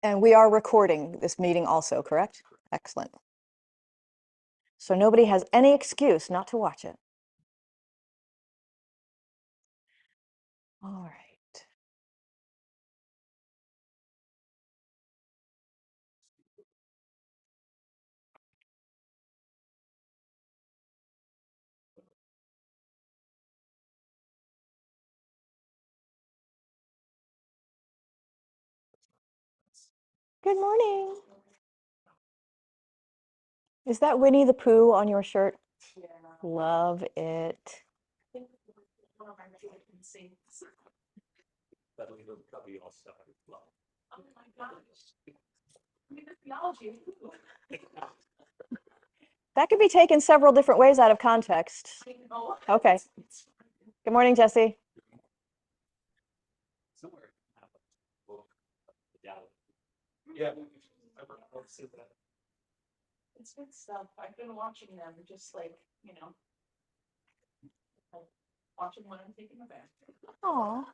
And we are recording this meeting also, correct? Excellent. So nobody has any excuse not to watch it. All right. Good morning. Is that Winnie the Pooh on your shirt? Yeah. Love it. That could be taken several different ways out of context. Okay. Good morning, Jesse. Yeah. It's good stuff. I've been watching them, just like, watching when I'm taking a bath. Aw.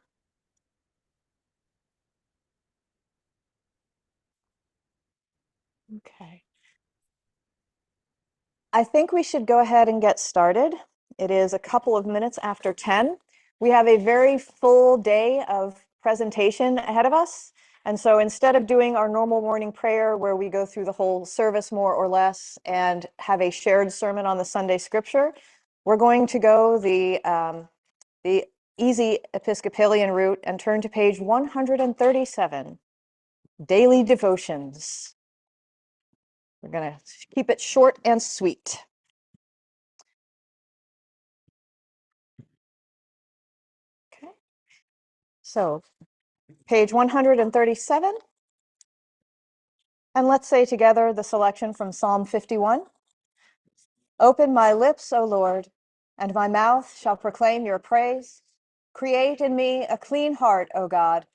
Okay. I think we should go ahead and get started. It is a couple of minutes after 10. We have a very full day of presentation ahead of us. And so instead of doing our normal morning prayer where we go through the whole service more or less and have a shared sermon on the Sunday scripture, we're going to go the easy Episcopalian route and turn to page 137, Daily Devotions. We're going to keep it short and sweet. Okay. So page 137. And let's say together the selection from Psalm 51. Open my lips, O Lord, and my mouth shall proclaim your praise. Create in me a clean heart, O God,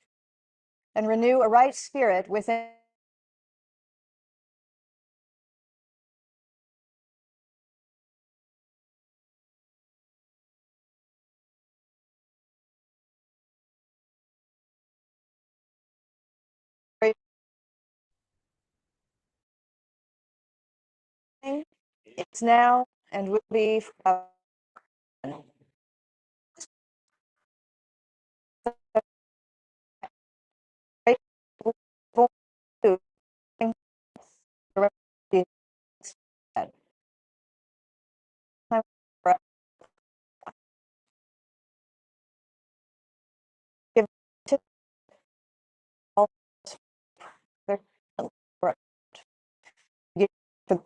and renew a right spirit within. It's now and will be forever. Give to all their give to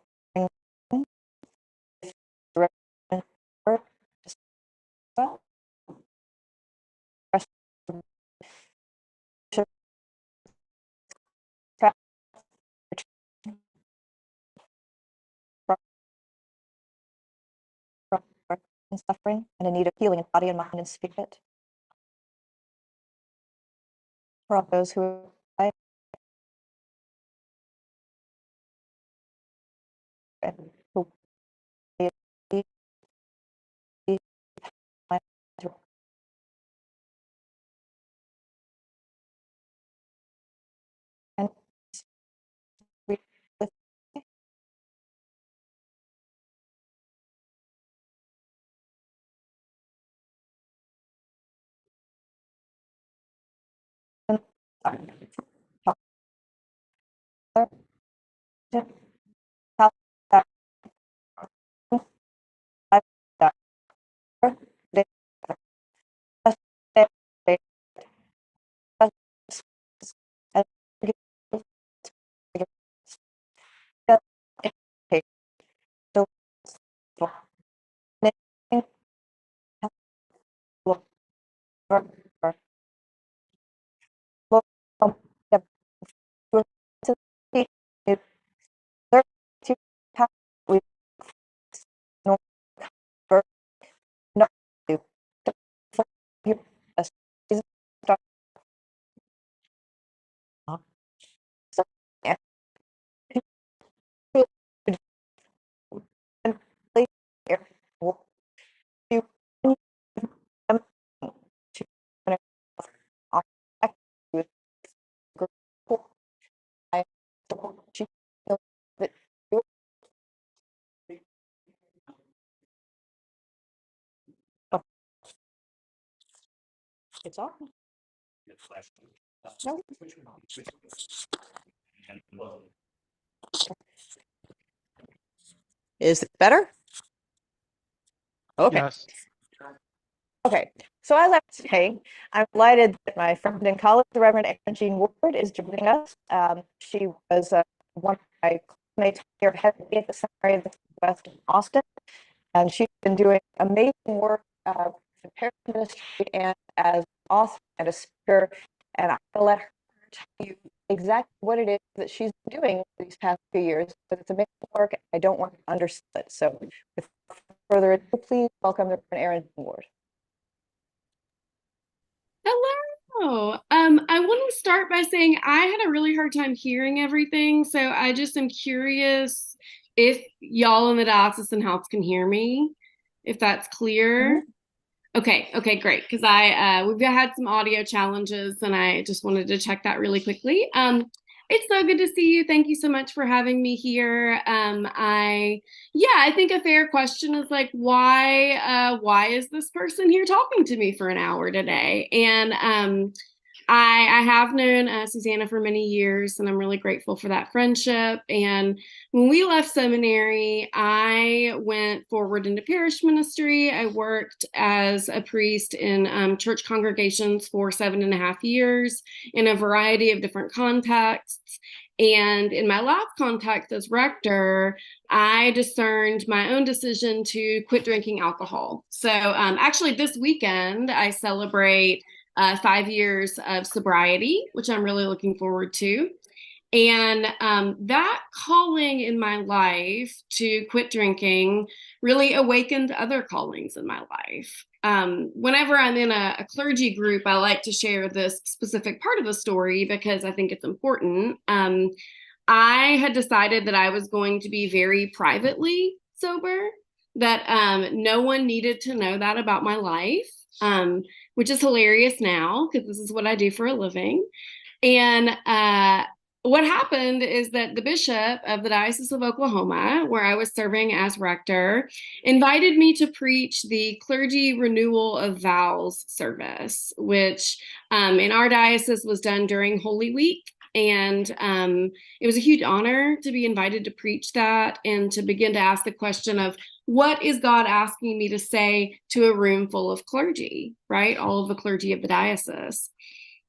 and suffering and in need of healing in body and mind and spirit. For all those who who and we It's on. No. Is it better? Okay. Yes. Okay. So as I was saying, I'm delighted that my friend and colleague, the Reverend Erin Jean Warde, is joining us. She was one of my classmates here at the Seminary of the West in Austin, and she's been doing amazing work in parish ministry and as an author and a speaker. And I'm going to let her tell you exactly what it is that she's been doing these past few years. But it's amazing work. I don't want to undersell it. So with further ado, please welcome the Reverend Erin Jean Warde. Hello. I want to start by saying I had a really hard time hearing everything, so I just am curious if y'all in the diocesan house can hear me, if that's clear. Mm-hmm. Okay, great. Because we've had some audio challenges, and I just wanted to check that really quickly. It's so good to see you. Thank you so much for having me here. I think a fair question is like, why is this person here talking to me for an hour today? And I have known Susanna for many years, and I'm really grateful for that friendship. And when we left seminary, I went forward into parish ministry. I worked as a priest in church congregations for 7.5 years in a variety of different contexts. And in my last context as rector, I discerned my own decision to quit drinking alcohol. So actually this weekend, I celebrate 5 years of sobriety, which I'm really looking forward to. And that calling in my life to quit drinking really awakened other callings in my life. Whenever I'm in a clergy group, I like to share this specific part of the story because I think it's important. I had decided that I was going to be very privately sober, that no one needed to know that about my life, which is hilarious now because this is what I do for a living. And what happened is that the bishop of the Diocese of Oklahoma, where I was serving as rector, invited me to preach the clergy renewal of vows service, which in our diocese was done during Holy Week. And it was a huge honor to be invited to preach that and to begin to ask the question of what is God asking me to say to a room full of clergy, right? All of the clergy of the diocese.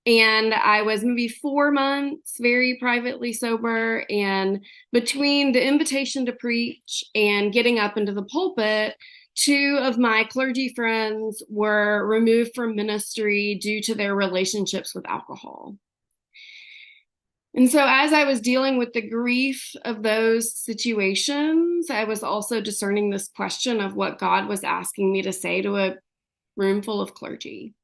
And I was maybe 4 months very privately sober. And between the invitation to preach and getting up into the pulpit, 2 of my clergy friends were removed from ministry due to their relationships with alcohol. And so as I was dealing with the grief of those situations, I was also discerning this question of what God was asking me to say to a room full of clergy.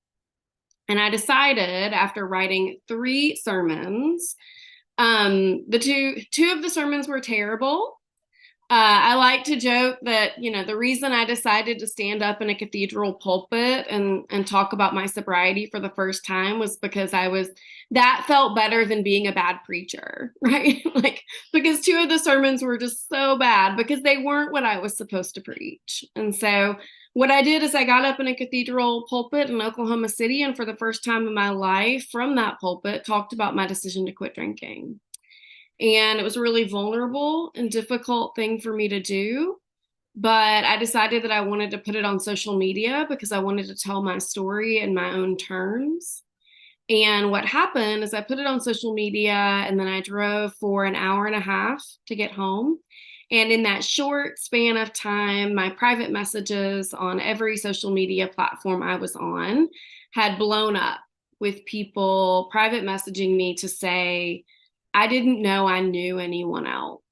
And I decided after writing 3 sermons, the two of the sermons were terrible. I like to joke that, the reason I decided to stand up in a cathedral pulpit and talk about my sobriety for the first time was because that felt better than being a bad preacher, right? Because 2 of the sermons were just so bad because they weren't what I was supposed to preach. And so what I did is I got up in a cathedral pulpit in Oklahoma City, and for the first time in my life from that pulpit, talked about my decision to quit drinking. And it was a really vulnerable and difficult thing for me to do. But I decided that I wanted to put it on social media because I wanted to tell my story in my own terms. And what happened is I put it on social media, and then I drove for an hour and a half to get home. And in that short span of time, my private messages on every social media platform I was on had blown up with people private messaging me to say, I didn't know I knew anyone else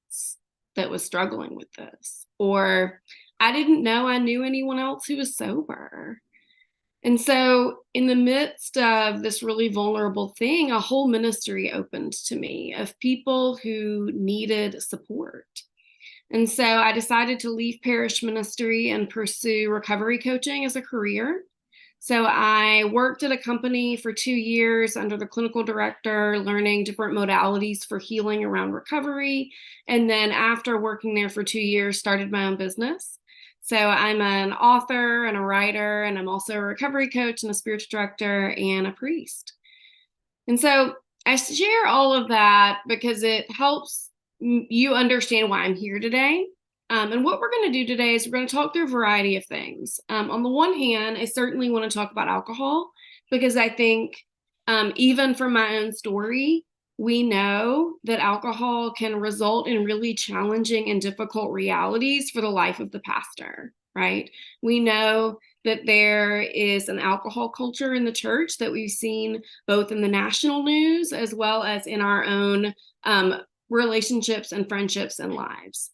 that was struggling with this, or I didn't know I knew anyone else who was sober. And so in the midst of this really vulnerable thing, a whole ministry opened to me of people who needed support. And so I decided to leave parish ministry and pursue recovery coaching as a career. So I worked at a company for 2 years under the clinical director, learning different modalities for healing around recovery. And then after working there for 2 years, started my own business. So I'm an author and a writer, and I'm also a recovery coach and a spiritual director and a priest. And so I share all of that because it helps you understand why I'm here today. And what we're going to do today is we're going to talk through a variety of things. On the one hand, I certainly want to talk about alcohol because I think even from my own story, we know that alcohol can result in really challenging and difficult realities for the life of the pastor, right? We know that there is an alcohol culture in the church that we've seen both in the national news as well as in our own relationships and friendships and lives.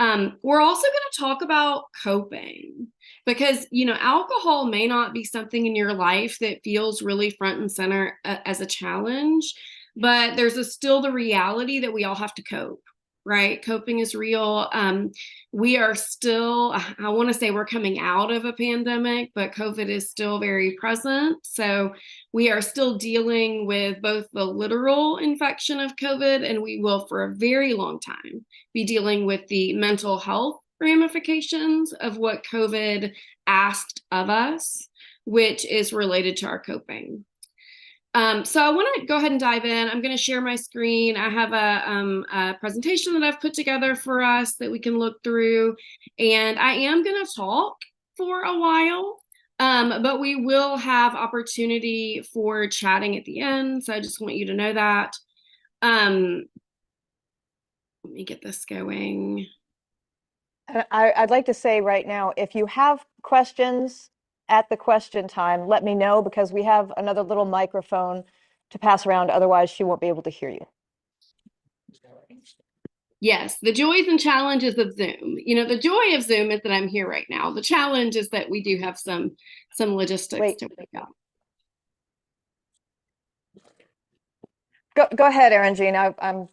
We're also going to talk about coping because, alcohol may not be something in your life that feels really front and center as a challenge, but there's still the reality that we all have to cope, right? Coping is real. We are still, I want to say we're coming out of a pandemic, but COVID is still very present. So we are still dealing with both the literal infection of COVID, and we will for a very long time be dealing with the mental health ramifications of what COVID asked of us, which is related to our coping. So I want to go ahead and dive in. I'm going to share my screen. I have a presentation that I've put together for us that we can look through, and I am going to talk for a while, but we will have opportunity for chatting at the end. So I just want you to know that. Let me get this going. I'd like to say right now, if you have questions at the question time, let me know because we have another little microphone to pass around. Otherwise, she won't be able to hear you. Yes, the joys and challenges of Zoom. The joy of Zoom is that I'm here right now. The challenge is that we do have some logistics to work out. Go ahead, Erin Jean. I'm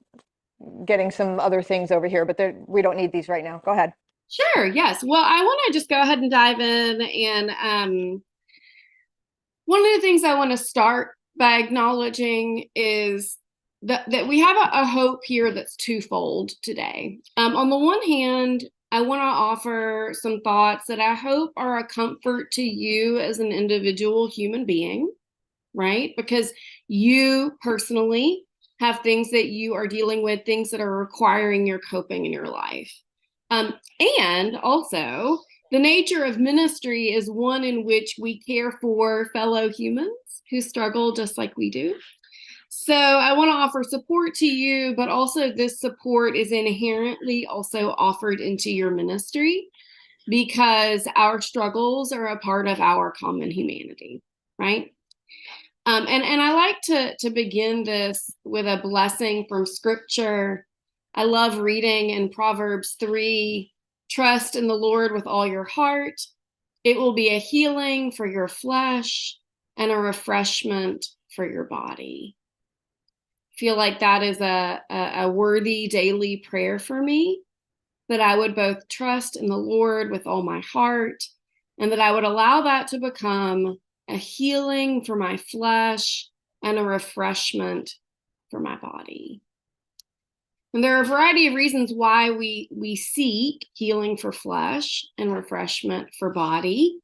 getting some other things over here, but we don't need these right now. Go ahead. Sure, yes. Well, I want to just go ahead and dive in. And one of the things I want to start by acknowledging is that we have a hope here that's twofold today. On the one hand, I want to offer some thoughts that I hope are a comfort to you as an individual human being, right? Because you personally have things that you are dealing with, things that are requiring your coping in your life. And also, the nature of ministry is one in which we care for fellow humans who struggle just like we do. So I want to offer support to you, but also this support is inherently also offered into your ministry because our struggles are a part of our common humanity, right? And I like to begin this with a blessing from scripture. I love reading in Proverbs 3, trust in the Lord with all your heart. It will be a healing for your flesh and a refreshment for your body. I feel like that is a worthy daily prayer for me, that I would both trust in the Lord with all my heart, and that I would allow that to become a healing for my flesh and a refreshment for my body. And there are a variety of reasons why we seek healing for flesh and refreshment for body.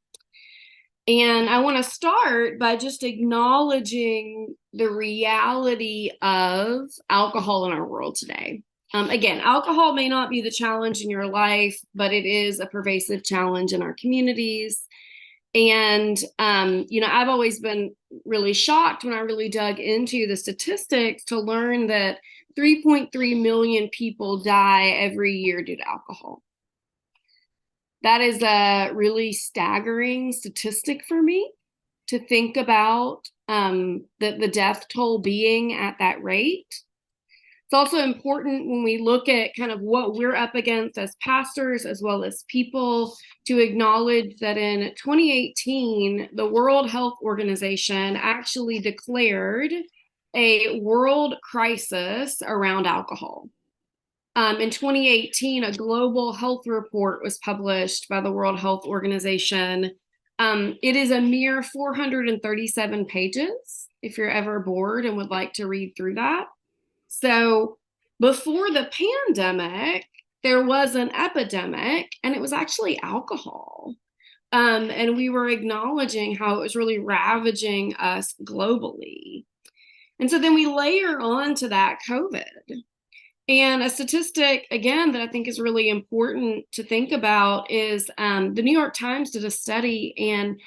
And I want to start by just acknowledging the reality of alcohol in our world today. Again, alcohol may not be the challenge in your life, but it is a pervasive challenge in our communities. And, I've always been really shocked when I really dug into the statistics to learn that 3.3 million people die every year due to alcohol. That is a really staggering statistic for me to think about, the death toll being at that rate. It's also important when we look at kind of what we're up against as pastors as well as people to acknowledge that in 2018, the World Health Organization actually declared a world crisis around alcohol. In 2018, a global health report was published by the World Health Organization. It is a mere 437 pages, if you're ever bored and would like to read through that. So before the pandemic, there was an epidemic, and it was actually alcohol. And we were acknowledging how it was really ravaging us globally. And so then we layer on to that COVID. And a statistic, again, that I think is really important to think about is the New York Times did a study, and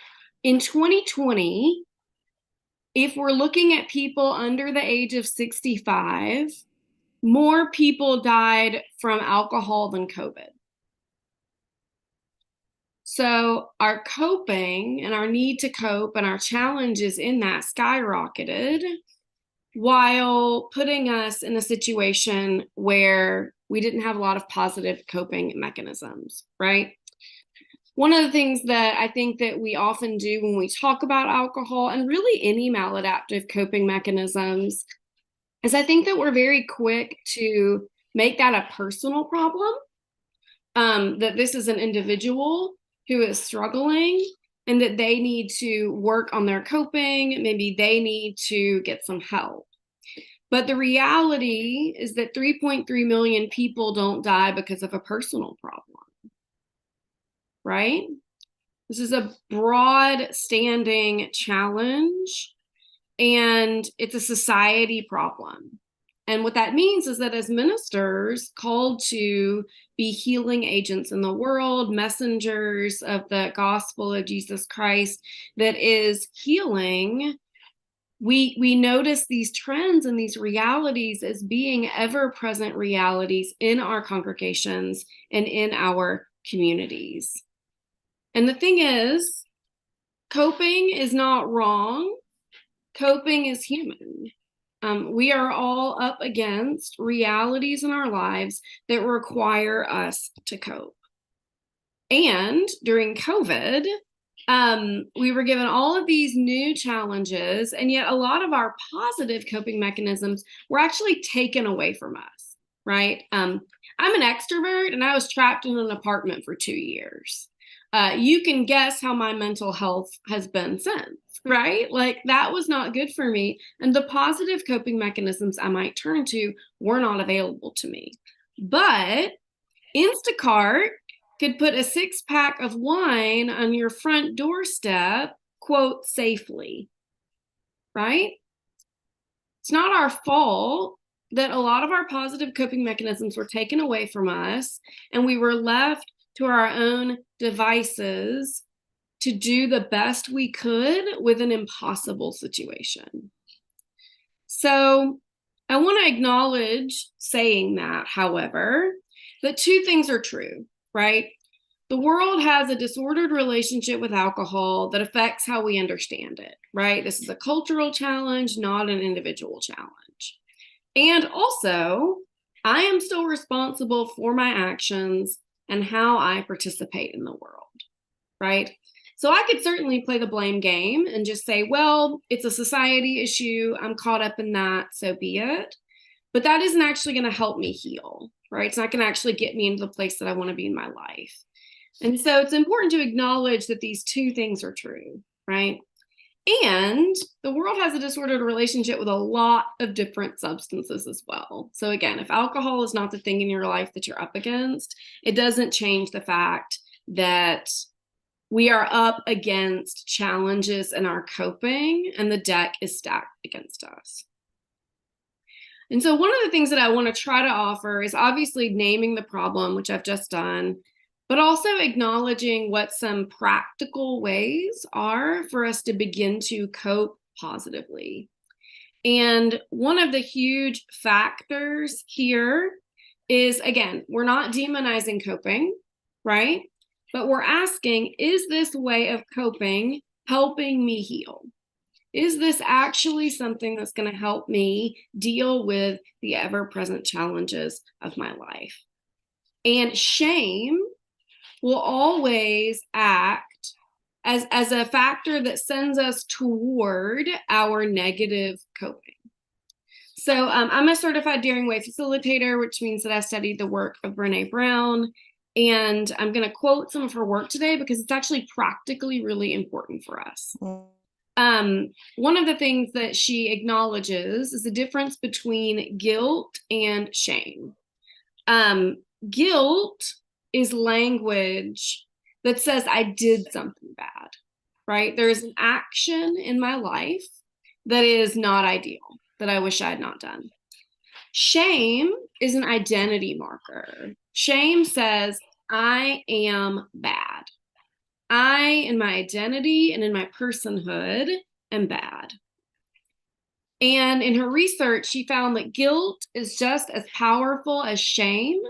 in 2020, if we're looking at people under the age of 65, more people died from alcohol than COVID. So our coping and our need to cope and our challenges in that skyrocketed, while putting us in a situation where we didn't have a lot of positive coping mechanisms, right? One of the things that I think that we often do when we talk about alcohol, and really any maladaptive coping mechanisms, is I think that we're very quick to make that a personal problem, that this is an individual who is struggling and that they need to work on their coping. Maybe they need to get some help. But the reality is that 3.3 million people don't die because of a personal problem, right? This is a broad standing challenge, and it's a society problem. And what that means is that as ministers called to be healing agents in the world, messengers of the gospel of Jesus Christ that is healing, we notice these trends and these realities as being ever-present realities in our congregations and in our communities. And the thing is, coping is not wrong. Coping is human. We are all up against realities in our lives that require us to cope. And during COVID, we were given all of these new challenges, and yet a lot of our positive coping mechanisms were actually taken away from us, right? I'm an extrovert, and I was trapped in an apartment for 2 years. You can guess how my mental health has been since, right? Like, that was not good for me. And the positive coping mechanisms I might turn to were not available to me. But Instacart could put a 6-pack of wine on your front doorstep, quote, safely, right? It's not our fault that a lot of our positive coping mechanisms were taken away from us, and we were left to our own devices to do the best we could with an impossible situation. So I want to acknowledge saying that, however, that two things are true, right? The world has a disordered relationship with alcohol that affects how we understand it, right? This is a cultural challenge, not an individual challenge. And also, I am still responsible for my actions and how I participate in the world, right? So I could certainly play the blame game and just say, well, it's a society issue. I'm caught up in that, so be it. But that isn't actually going to help me heal, right? It's not going to actually get me into the place that I want to be in my life. And so it's important to acknowledge that these two things are true, right? And the world has a disordered relationship with a lot of different substances as well. So again, if alcohol is not the thing in your life that you're up against, it doesn't change the fact that we are up against challenges in our coping, and the deck is stacked against us. And so one of the things that I want to try to offer is obviously naming the problem, which I've just done, but also acknowledging what some practical ways are for us to begin to cope positively. And one of the huge factors here is, again, we're not demonizing coping, right? But we're asking, is this way of coping helping me heal? Is this actually something that's going to help me deal with the ever-present challenges of my life? And shame will always act as a factor that sends us toward our negative coping. So I'm a certified Daring Way facilitator, which means that I studied the work of Brené Brown. And I'm going to quote some of her work today because it's actually practically really important for us. One of the things that she acknowledges is the difference between guilt and shame. guilt is language that says I did something bad, right? There is an action in my life that is not ideal, that I wish I had not done. Shame is an identity marker. Shame says, I am bad. I, in my identity and in my personhood, am bad. And in her research, she found that guilt is just as powerful as shame,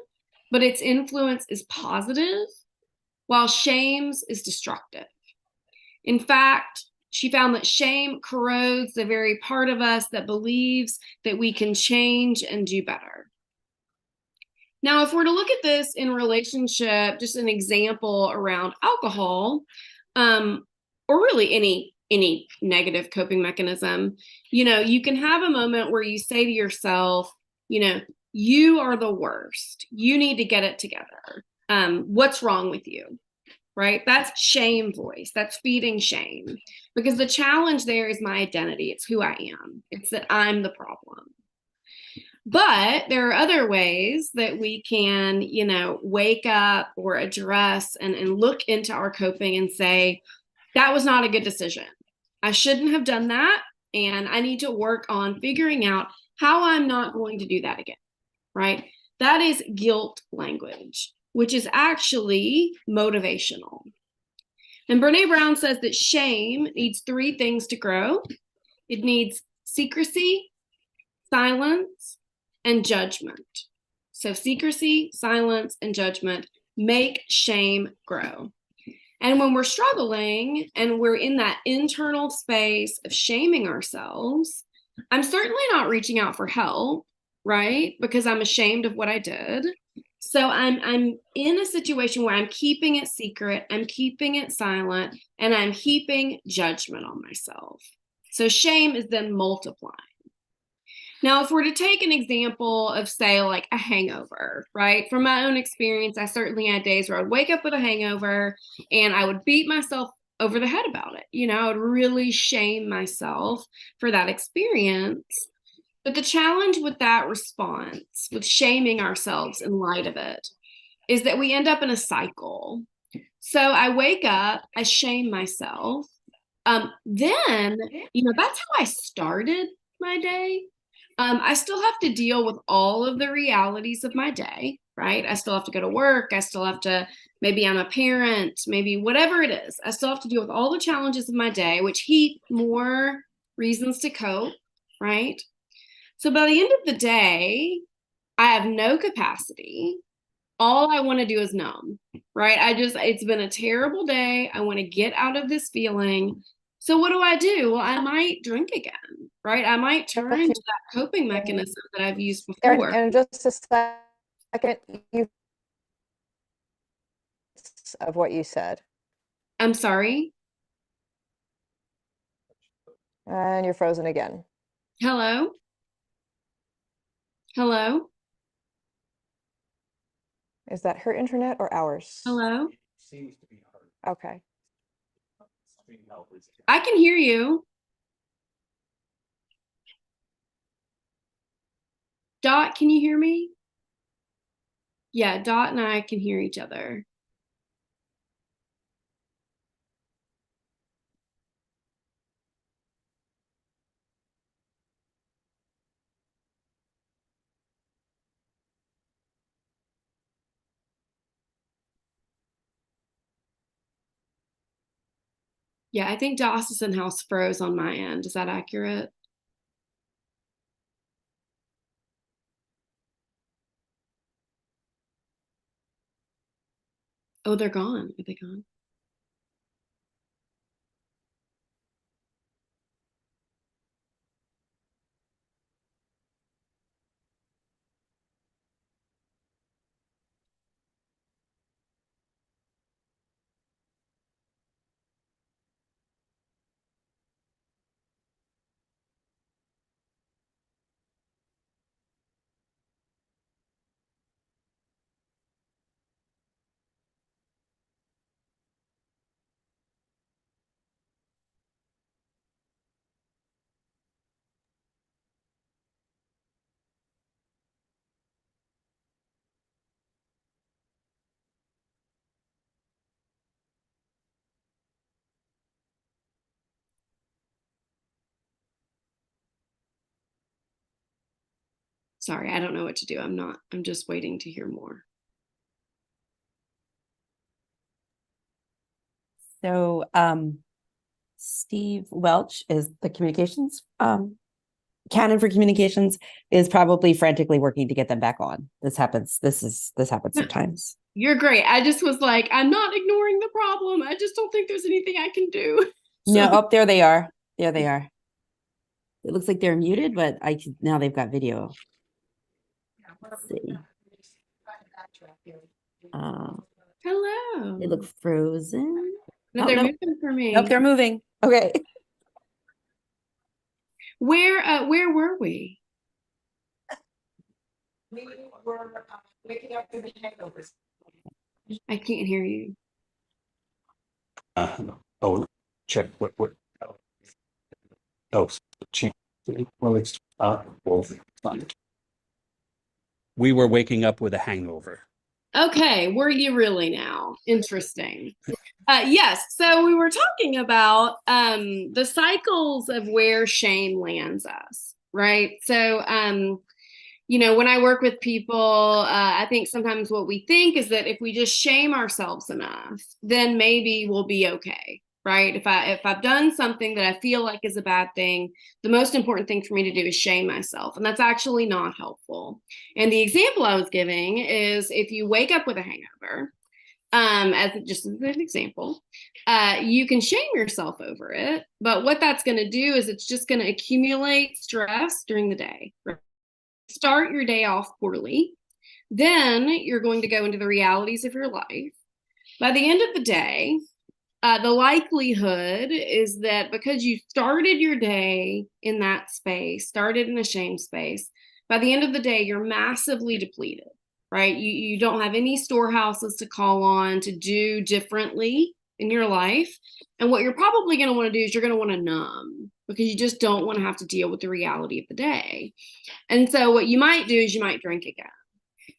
but its influence is positive, while shame's is destructive. In fact, she found that shame corrodes the very part of us that believes that we can change and do better. Now, if we're to look at this in relationship, just an example around alcohol, or really any negative coping mechanism, you can have a moment where you say to yourself, you are the worst. You need to get it together. What's wrong with you? Right? That's shame voice. That's feeding shame. Because the challenge there is my identity. It's who I am. It's that I'm the problem. But there are other ways that we can, wake up or address and look into our coping and say, that was not a good decision. I shouldn't have done that. And I need to work on figuring out how I'm not going to do that again. Right? That is guilt language, which is actually motivational. And Brene Brown says that shame needs 3 things to grow. It needs secrecy, silence, and judgment. So secrecy, silence, and judgment make shame grow. And when we're struggling and we're in that internal space of shaming ourselves, I'm certainly not reaching out for help, right? Because I'm ashamed of what I did. So I'm in a situation where I'm keeping it secret, I'm keeping it silent, and I'm heaping judgment on myself. So shame is then multiplying. Now, if we're to take an example of, say, like a hangover, right? From my own experience, I certainly had days where I'd wake up with a hangover and I would beat myself over the head about it. I would really shame myself for that experience. But the challenge with that response, with shaming ourselves in light of it, is that we end up in a cycle. So I wake up, I shame myself. Then, that's how I started my day. I still have to deal with all of the realities of my day, right? I still have to go to work. I still have to, maybe I'm a parent, maybe whatever it is. I still have to deal with all the challenges of my day, which heap more reasons to cope, right? So by the end of the day, I have no capacity. All I want to do is numb, right? It's been a terrible day. I want to get out of this feeling. So what do? Well, I might drink again, right? I might turn to that coping mechanism that I've used before. And just a second, of what you said. I'm sorry. And you're frozen again. Hello? Hello? Is that her internet or ours? Hello? Seems to be hard. Okay. I can hear you. Dot, can you hear me? Yeah, Dot and I can hear each other. Yeah, I think Dawson House froze on my end. Is that accurate? Oh, they're gone. Are they gone? Sorry, I don't know what to do. I'm just waiting to hear more. So Steve Welch is the communications canon for communications, is probably frantically working to get them back on. This happens sometimes. You're great. I just was like, I'm not ignoring the problem. I just don't think there's anything I can do. No, oh, there they are. There they are. It looks like they're muted, but now they've got video. Let's see. Hello. They look frozen. No, they're moving for me. Nope, they're moving. Okay. Where were we? We were waking up to the hangovers. I can't hear you. Check what cheap. Well, it's fine. We were waking up with a hangover. Okay, were you really now? Interesting. Yes, so we were talking about the cycles of where shame lands us, right? So, when I work with people, I think sometimes what we think is that if we just shame ourselves enough, then maybe we'll be okay, right? If I've done something that I feel like is a bad thing, the most important thing for me to do is shame myself, and that's actually not helpful. And the example I was giving is if you wake up with a hangover, as an example, you can shame yourself over it, but what that's going to do is it's just going to accumulate stress during the day. Right? Start your day off poorly, then you're going to go into the realities of your life. By the end of the day, the likelihood is that because you started your day in that space, started in a shame space, by the end of the day, you're massively depleted, right? You don't have any storehouses to call on to do differently in your life. And what you're probably going to want to do is you're going to want to numb, because you just don't want to have to deal with the reality of the day. And so what you might do is you might drink again.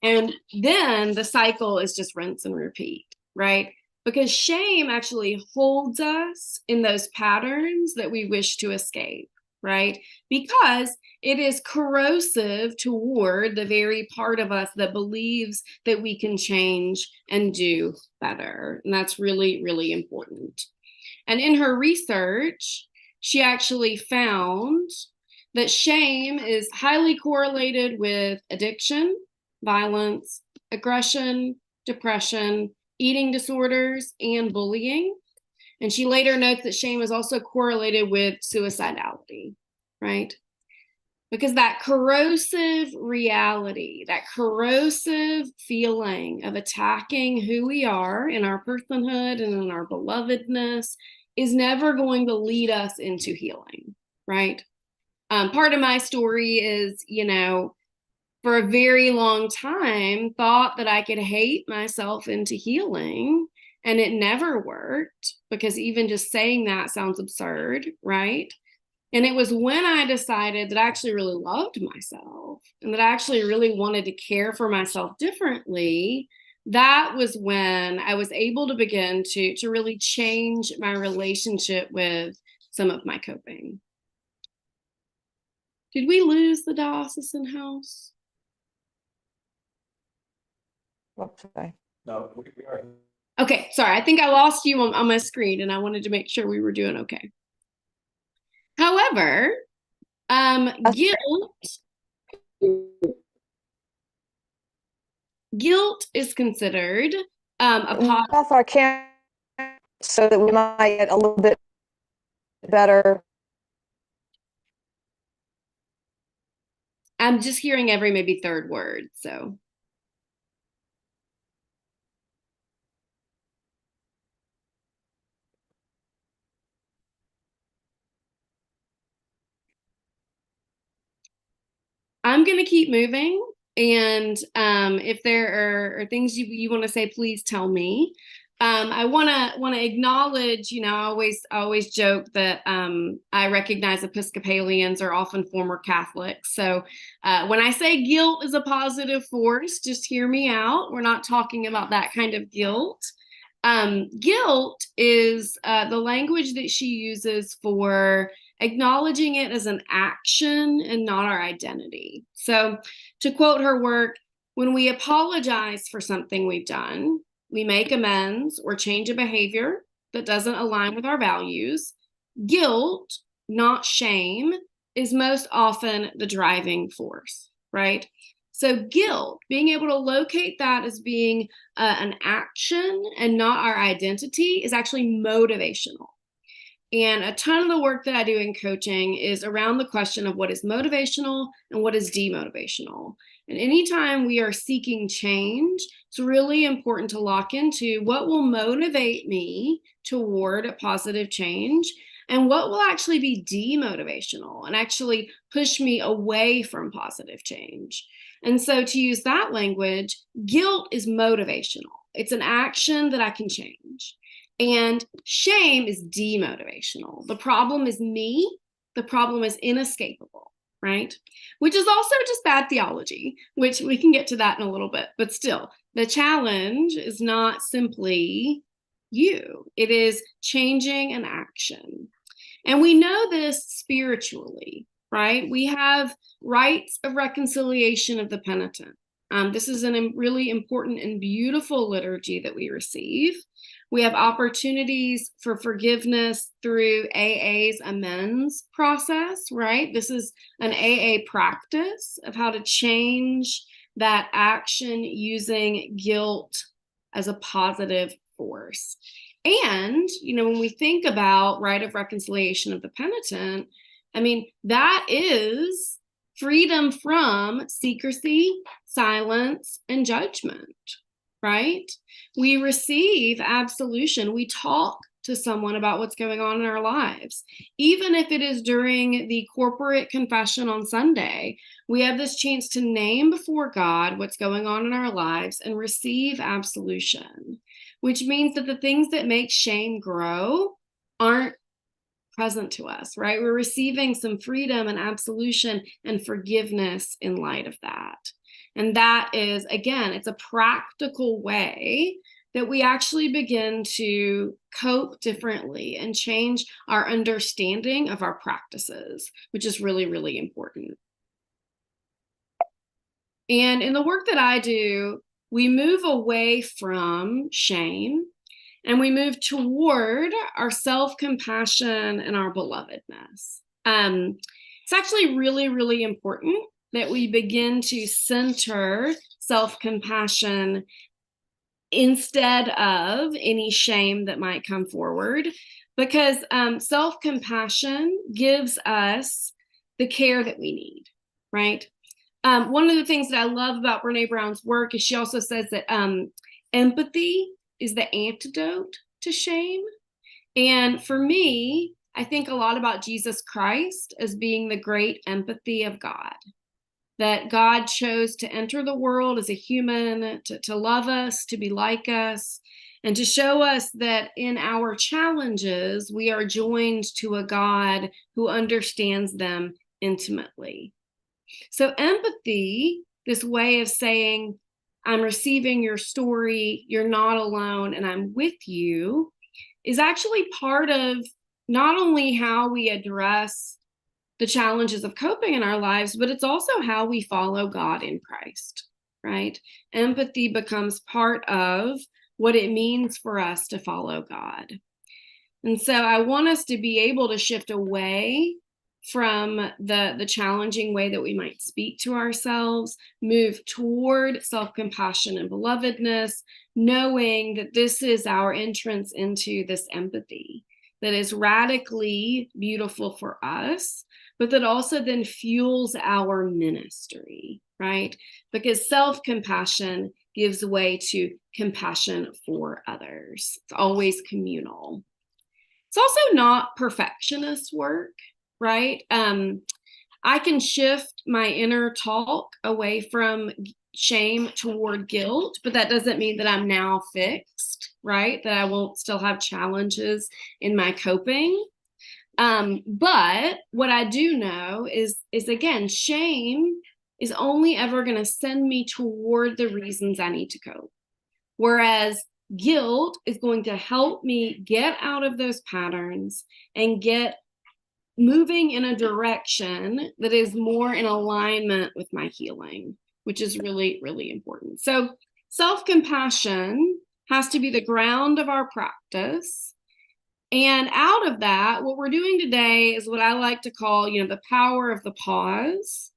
And then the cycle is just rinse and repeat, right? Because shame actually holds us in those patterns that we wish to escape, right? Because it is corrosive toward the very part of us that believes that we can change and do better. And that's really, really important. And in her research, she actually found that shame is highly correlated with addiction, violence, aggression, depression, eating disorders, and bullying. And she later notes that shame is also correlated with suicidality, right? Because that corrosive reality, that corrosive feeling of attacking who we are in our personhood and in our belovedness is never going to lead us into healing, right? Part of my story is, for a very long time, thought that I could hate myself into healing, and it never worked, because even just saying that sounds absurd, right? And it was when I decided that I actually really loved myself and that I actually really wanted to care for myself differently, that was when I was able to begin to really change my relationship with some of my coping. Did we lose the diocesan house? Okay. No, we are. Okay, sorry. I think I lost you on my screen, and I wanted to make sure we were doing okay. However, guilt is considered a positive. Off our camera so that we might get a little bit better. I'm just hearing every maybe third word, so. I'm going to keep moving. And if there are things you want to say, please tell me. I want to acknowledge, I always joke that I recognize Episcopalians are often former Catholics. So when I say guilt is a positive force, just hear me out. We're not talking about that kind of guilt. Guilt is the language that she uses for acknowledging it as an action and not our identity. So to quote her work, when we apologize for something we've done, we make amends or change a behavior that doesn't align with our values. Guilt, not shame, is most often the driving force, right? So guilt, being able to locate that as being an action and not our identity, is actually motivational. And a ton of the work that I do in coaching is around the question of what is motivational and what is demotivational. And anytime we are seeking change, it's really important to lock into what will motivate me toward a positive change and what will actually be demotivational and actually push me away from positive change. And so to use that language, guilt is motivational. It's an action that I can change. And shame is demotivational. The problem is me. The problem is inescapable, right? Which is also just bad theology, which we can get to that in a little bit. But still, the challenge is not simply you. It is changing an action. And we know this spiritually, right? We have rites of reconciliation of the penitent. This is a really important and beautiful liturgy that we receive. We have opportunities for forgiveness through AA's amends process, right? This is an AA practice of how to change that action using guilt as a positive force. And, when we think about rite of reconciliation of the penitent, I mean, that is freedom from secrecy, silence, and judgment, right? We receive absolution. We talk to someone about what's going on in our lives. Even if it is during the corporate confession on Sunday, we have this chance to name before God what's going on in our lives and receive absolution, which means that the things that make shame grow aren't present to us, right? We're receiving some freedom and absolution and forgiveness in light of that. And that is, again, it's a practical way that we actually begin to cope differently and change our understanding of our practices, which is really, really important. And in the work that I do, we move away from shame and we move toward our self-compassion and our belovedness. It's actually really, really important that we begin to center self-compassion instead of any shame that might come forward, because self-compassion gives us the care that we need, right? One of the things that I love about Brené Brown's work is she also says that empathy is the antidote to shame. And for me, I think a lot about Jesus Christ as being the great empathy of God, that God chose to enter the world as a human, to love us, to be like us, and to show us that in our challenges, we are joined to a God who understands them intimately. So empathy, this way of saying, I'm receiving your story, you're not alone, and I'm with you, is actually part of not only how we address the challenges of coping in our lives, but it's also how we follow God in Christ, right? Empathy becomes part of what it means for us to follow God. And so I want us to be able to shift away from the challenging way that we might speak to ourselves, move toward self-compassion and belovedness, knowing that this is our entrance into this empathy that is radically beautiful for us, but that also then fuels our ministry, right? Because self-compassion gives way to compassion for others. It's always communal. It's also not perfectionist work, right? I can shift my inner talk away from shame toward guilt, but that doesn't mean that I'm now fixed, right? That I won't still have challenges in my coping. But what I do know is again, shame is only ever going to send me toward the reasons I need to cope. Whereas guilt is going to help me get out of those patterns and get moving in a direction that is more in alignment with my healing, which is really, really important. So self-compassion has to be the ground of our practice. And out of that, what we're doing today is what I like to call, the power of the pause.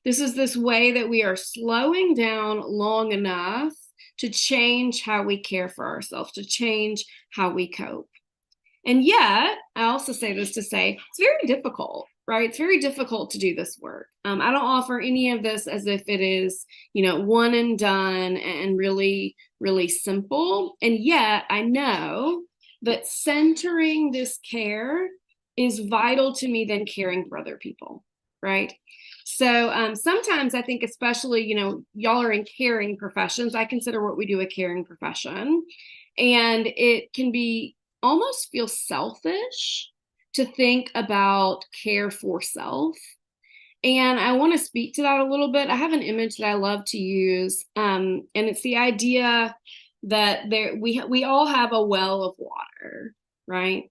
This is this way that we are slowing down long enough to change how we care for ourselves, to change how we cope. And yet, I also say this to say, it's very difficult, right? It's very difficult to do this work. I don't offer any of this as if it is, one and done and really, really simple. And yet, I know that centering this care is vital to me than caring for other people, right? So sometimes I think, especially, y'all are in caring professions. I consider what we do a caring profession. And it can be almost feel selfish to think about care for self. And I want to speak to that a little bit. I have an image that I love to use. And it's the idea that we all have a well of water, right?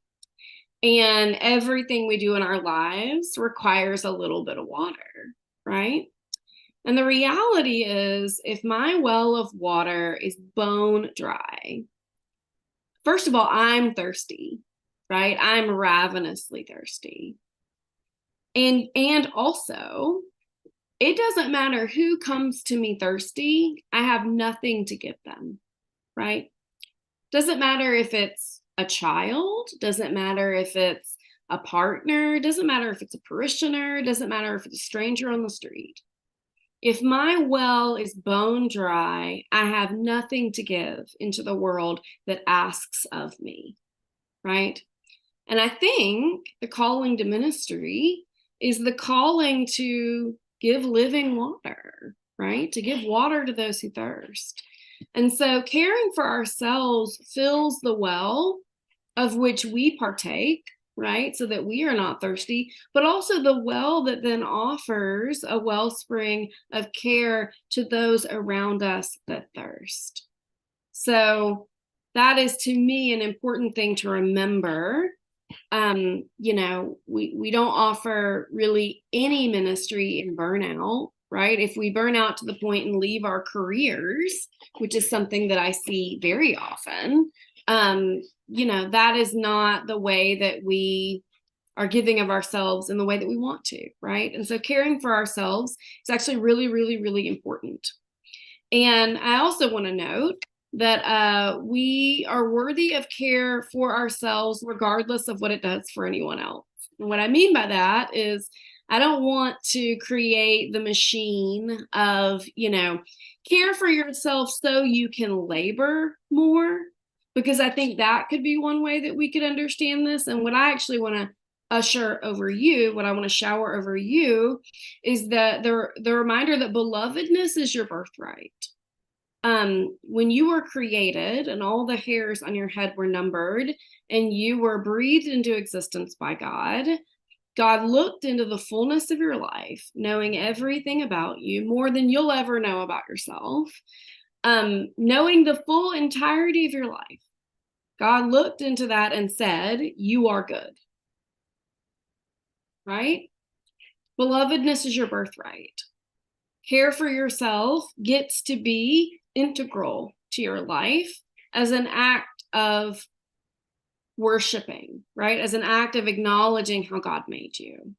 And everything we do in our lives requires a little bit of water, right? And the reality is, if my well of water is bone dry, first of all, I'm thirsty, right? I'm ravenously thirsty. And also, it doesn't matter who comes to me thirsty, I have nothing to give them, right? Doesn't matter if it's a child, doesn't matter if it's a partner, doesn't matter if it's a parishioner, doesn't matter if it's a stranger on the street. If my well is bone dry, I have nothing to give into the world that asks of me, right? And I think the calling to ministry is the calling to give living water, right? To give water to those who thirst. And so caring for ourselves fills the well of which we partake, right? So that we are not thirsty, but also the well that then offers a wellspring of care to those around us that thirst. So that is, to me, an important thing to remember. We don't offer really any ministry in burnout, right? If we burn out to the point and leave our careers, which is something that I see very often, that is not the way that we are giving of ourselves in the way that we want to, right? And so caring for ourselves is actually really, really, really important. And I also want to note that we are worthy of care for ourselves regardless of what it does for anyone else. And what I mean by that is, I don't want to create the machine of, care for yourself so you can labor more, because I think that could be one way that we could understand this. And what I actually want to usher over you, what I want to shower over you, is that the reminder that belovedness is your birthright. When you were created and all the hairs on your head were numbered and you were breathed into existence by God, God looked into the fullness of your life, knowing everything about you, more than you'll ever know about yourself, knowing the full entirety of your life. God looked into that and said, you are good, right? Belovedness is your birthright. Care for yourself gets to be integral to your life as an act of worshiping, right? As an act of acknowledging how God made you.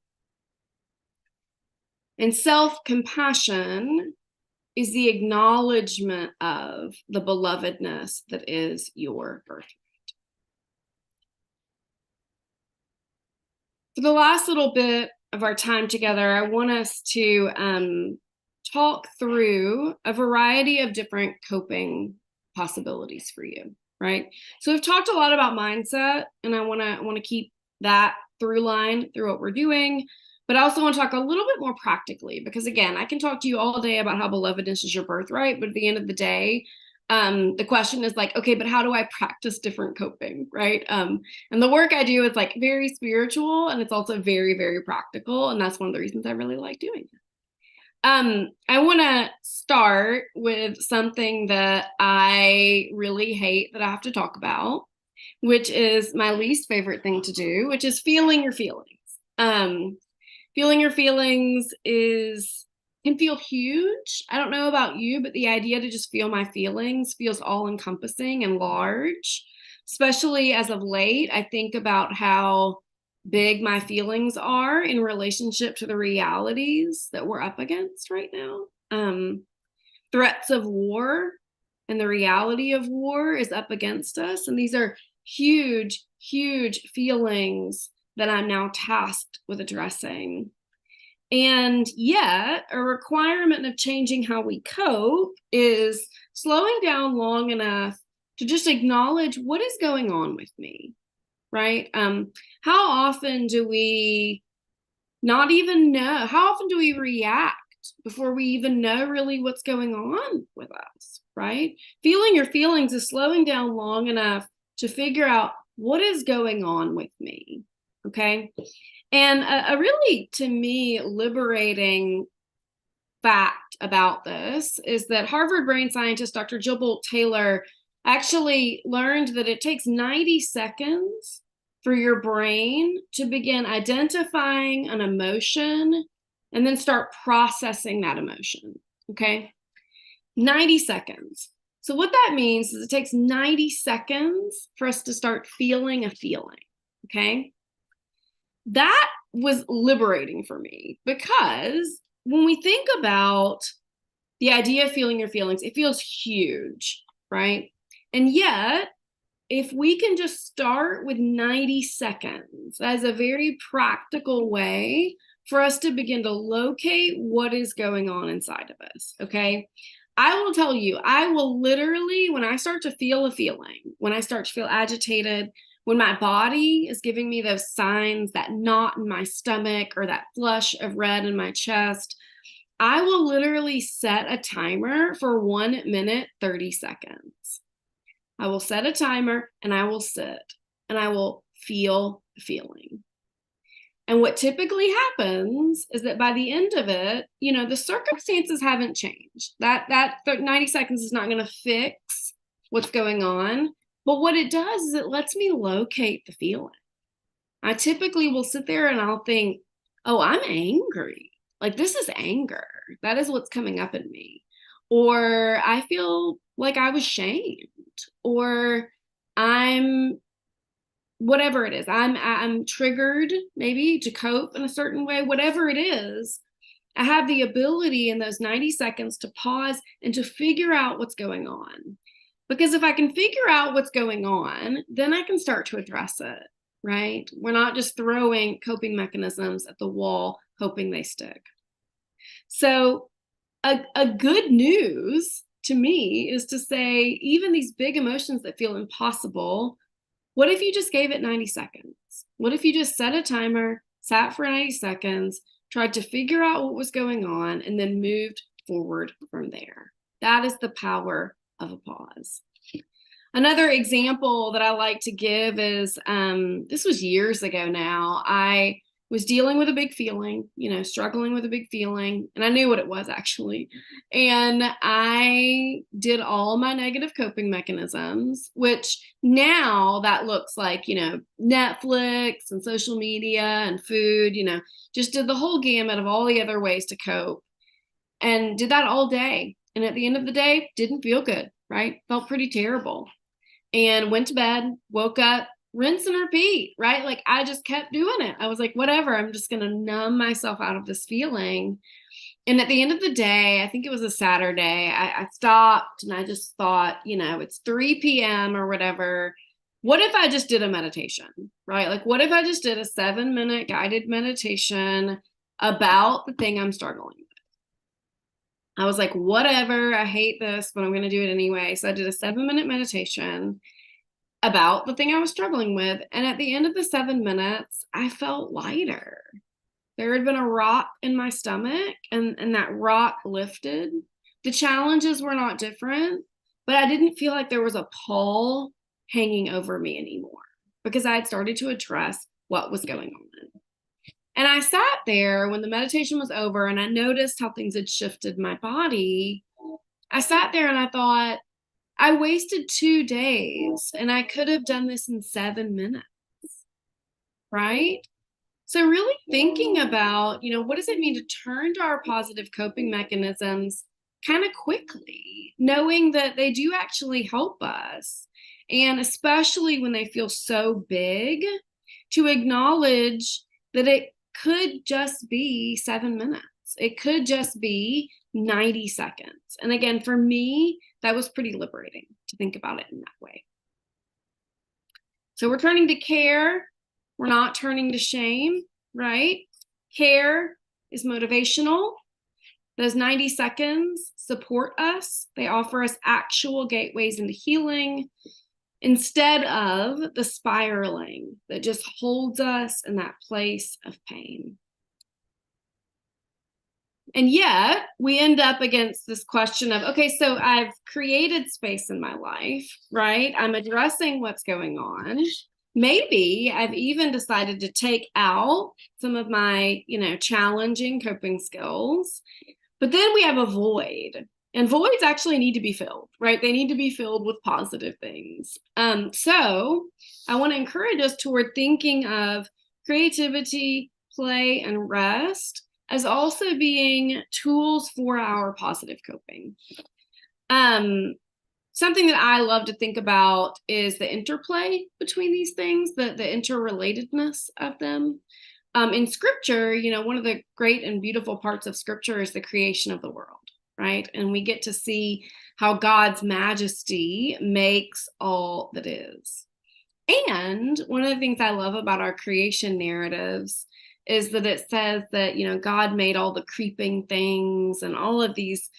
And self-compassion is the acknowledgement of the belovedness that is your birthright. For the last little bit of our time together, I want us to talk through a variety of different coping possibilities for you, right? So we've talked a lot about mindset, and I want to keep that through line through what we're doing, but I also want to talk a little bit more practically, because again, I can talk to you all day about how belovedness is your birthright, but at the end of the day, the question is like, okay, but how do I practice different coping, right? And the work I do is like very spiritual, and it's also very, very practical, and that's one of the reasons I really like doing it. I want to start with something that I really hate that I have to talk about, which is my least favorite thing to do, which is feeling your feelings. Feeling your feelings can feel huge. I don't know about you, but the idea to just feel my feelings feels all encompassing and large, especially as of late. I think about how big my feelings are in relationship to the realities that we're up against right now. Threats of war and the reality of war is up against us. And these are huge, huge feelings that I'm now tasked with addressing. And yet, a requirement of changing how we cope is slowing down long enough to just acknowledge what is going on with me, right? How often do we not even know? How often do we react before we even know really what's going on with us, right? Feeling your feelings is slowing down long enough to figure out what is going on with me, okay? And a really, to me, liberating fact about this is that Harvard brain scientist Dr. Jill Bolt Taylor actually learned that it takes 90 seconds for your brain to begin identifying an emotion and then start processing that emotion, okay? 90 seconds. So what that means is it takes 90 seconds for us to start feeling a feeling, okay? That was liberating for me because when we think about the idea of feeling your feelings, it feels huge, right? And yet, if we can just start with 90 seconds as a very practical way for us to begin to locate what is going on inside of us, okay? I will tell you, I will literally, when I start to feel a feeling, when I start to feel agitated, when my body is giving me those signs, that knot in my stomach or that flush of red in my chest, I will literally set a timer for 1 minute, 30 seconds. I will set a timer and I will sit and I will feel the feeling. And what typically happens is that by the end of it, you know, the circumstances haven't changed. That 90 seconds is not going to fix what's going on. But what it does is it lets me locate the feeling. I typically will sit there and I'll think, oh, I'm angry. Like, this is anger. That is what's coming up in me. Or I feel like I was shamed. Or I'm whatever it is. I'm triggered maybe to cope in a certain way. Whatever it is, I have the ability in those 90 seconds to pause and to figure out what's going on. Because if I can figure out what's going on, then I can start to address it, right? We're not just throwing coping mechanisms at the wall, hoping they stick. So a good news to me is to say, even these big emotions that feel impossible, what if you just gave it 90 seconds? What if you just set a timer, sat for 90 seconds, tried to figure out what was going on, and then moved forward from there? That is the power of a pause. Another example that I like to give is, this was years ago now. I was dealing with a big feeling, struggling with a big feeling, and I knew what it was actually. And I did all my negative coping mechanisms, which now that looks like, Netflix and social media and food, just did the whole gamut of all the other ways to cope and did that all day. And at the end of the day, didn't feel good, right? Felt pretty terrible. And went to bed, woke up, rinse and repeat, right? Like, I just kept doing it. I was like, whatever, I'm just going to numb myself out of this feeling. And at the end of the day, I think it was a Saturday, I stopped and I just thought, it's 3 p.m. or whatever. What if I just did a meditation, right? Like, what if I just did a 7-minute guided meditation about the thing I'm struggling with? I was like, whatever, I hate this, but I'm going to do it anyway. So I did a 7-minute meditation about the thing I was struggling with. And at the end of the 7 minutes, I felt lighter. There had been a rock in my stomach and that rock lifted. The challenges were not different, but I didn't feel like there was a pall hanging over me anymore because I had started to address what was going on. And I sat there when the meditation was over and I noticed how things had shifted my body. I sat there and I thought, I wasted 2 days and I could have done this in 7 minutes, right? So really thinking about, what does it mean to turn to our positive coping mechanisms kind of quickly, knowing that they do actually help us. And especially when they feel so big, to acknowledge that it could just be 7 minutes. It could just be 90 seconds. And again, for me, that was pretty liberating to think about it in that way. So we're turning to care. We're not turning to shame, right? Care is motivational. Those 90 seconds support us. They offer us actual gateways into healing instead of the spiraling that just holds us in that place of pain. And yet we end up against this question of, okay, so I've created space in my life, right? I'm addressing what's going on. Maybe I've even decided to take out some of my, challenging coping skills. But then we have a void, and voids actually need to be filled, right? They need to be filled with positive things. So I want to encourage us toward thinking of creativity, play, and rest as also being tools for our positive coping. Something that I love to think about is the interplay between these things, the interrelatedness of them. In scripture, one of the great and beautiful parts of scripture is the creation of the world, right? And we get to see how God's majesty makes all that is. And one of the things I love about our creation narratives is that it says that, God made all the creeping things and all of these,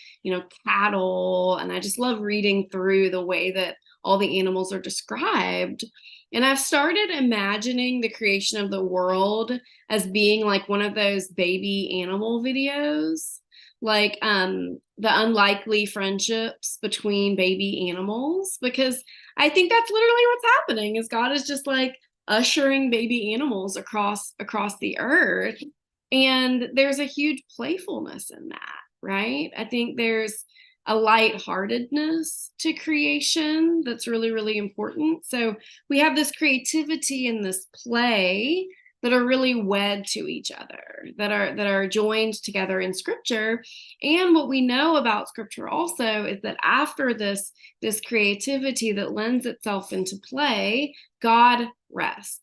cattle. And I just love reading through the way that all the animals are described. And I've started imagining the creation of the world as being like one of those baby animal videos, like the unlikely friendships between baby animals, because I think that's literally what's happening is God is just like ushering baby animals across the earth. And there's a huge playfulness in that, right? I think there's a lightheartedness to creation that's really, really important. So we have this creativity and this play that are really wed to each other, that are joined together in scripture. And what we know about scripture also is that after this creativity that lends itself into play, God rests.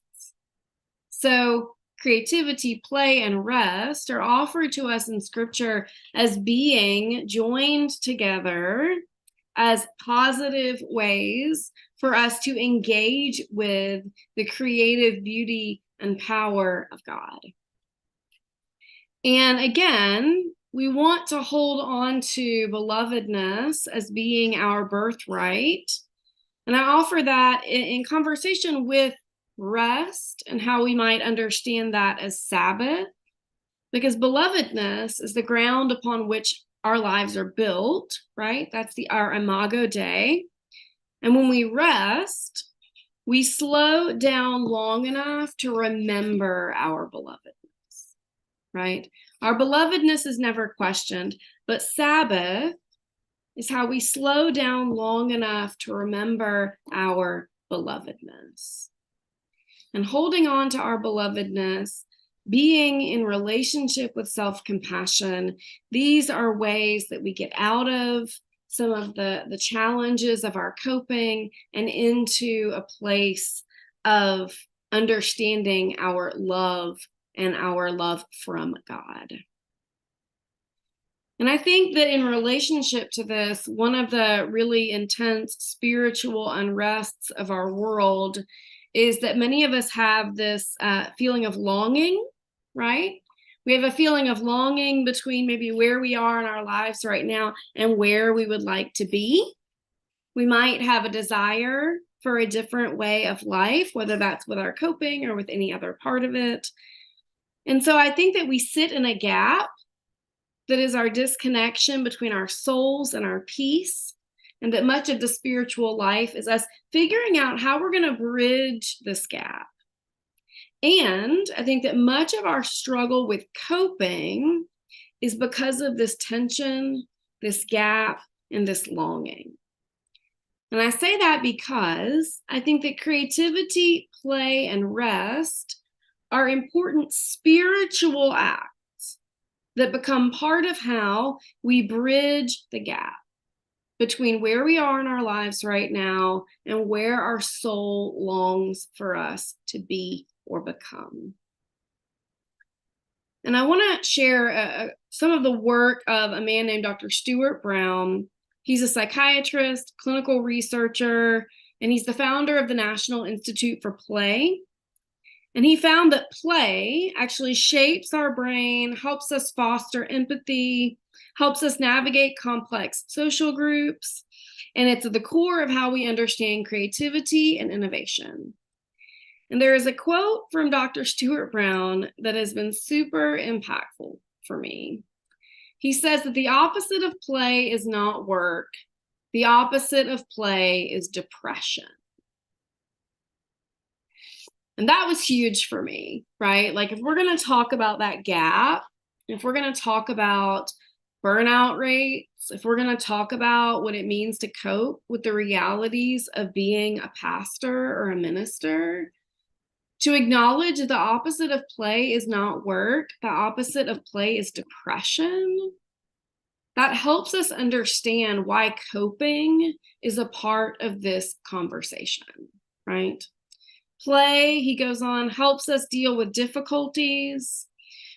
So creativity, play, and rest are offered to us in scripture as being joined together as positive ways for us to engage with the creative beauty and power of God. And again, we want to hold on to belovedness as being our birthright. And I offer that in conversation with rest and how we might understand that as Sabbath, because belovedness is the ground upon which our lives are built, right? That's our Imago Dei. And when we rest, we slow down long enough to remember our belovedness, right? Our belovedness is never questioned, but Sabbath is how we slow down long enough to remember our belovedness. And holding on to our belovedness, being in relationship with self-compassion, these are ways that we get out of some of the challenges of our coping and into a place of understanding our love and our love from God. And I think that in relationship to this, one of the really intense spiritual unrests of our world is that many of us have this feeling of longing, right? We have a feeling of longing between maybe where we are in our lives right now and where we would like to be. We might have a desire for a different way of life, whether that's with our coping or with any other part of it. And so I think that we sit in a gap that is our disconnection between our souls and our peace. And that much of the spiritual life is us figuring out how we're going to bridge this gap. And I think that much of our struggle with coping is because of this tension, this gap, and this longing. And I say that because I think that creativity, play, and rest are important spiritual acts that become part of how we bridge the gap between where we are in our lives right now and where our soul longs for us to be or become. And I want to share some of the work of a man named Dr. Stuart Brown. He's a psychiatrist, clinical researcher, and he's the founder of the National Institute for Play. And he found that play actually shapes our brain, helps us foster empathy, helps us navigate complex social groups, and it's at the core of how we understand creativity and innovation. And there is a quote from Dr. Stuart Brown that has been super impactful for me. He says that the opposite of play is not work. The opposite of play is depression. And that was huge for me, right? Like, if we're going to talk about that gap, if we're going to talk about burnout rates, if we're going to talk about what it means to cope with the realities of being a pastor or a minister, to acknowledge that the opposite of play is not work, the opposite of play is depression, that helps us understand why coping is a part of this conversation, right? Play, he goes on, helps us deal with difficulties,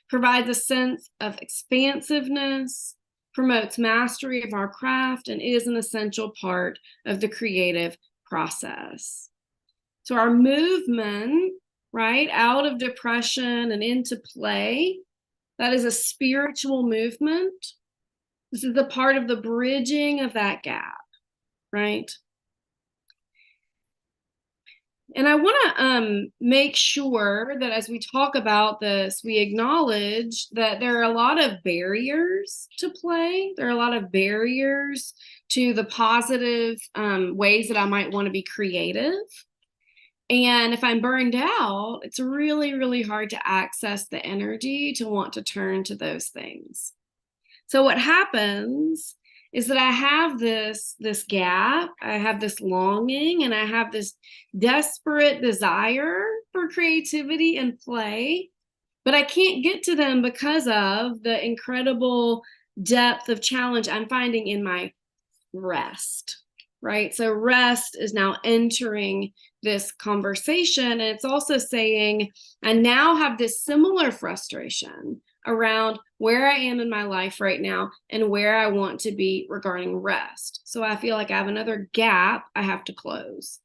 provides a sense of expansiveness, promotes mastery of our craft, and is an essential part of the creative process. So our movement, right, out of depression and into play, that is a spiritual movement. This is a part of the bridging of that gap, right? And I want to make sure that as we talk about this, we acknowledge that there are a lot of barriers to play. There are a lot of barriers to the positive ways that I might want to be creative. And if I'm burned out, it's really, really hard to access the energy to want to turn to those things. So what happens is that I have this gap, I have this longing, and I have this desperate desire for creativity and play, but I can't get to them because of the incredible depth of challenge I'm finding in my rest, right? So rest is now entering this conversation, and it's also saying, I now have this similar frustration around where I am in my life right now and where I want to be regarding rest. So I feel like I have another gap I have to close.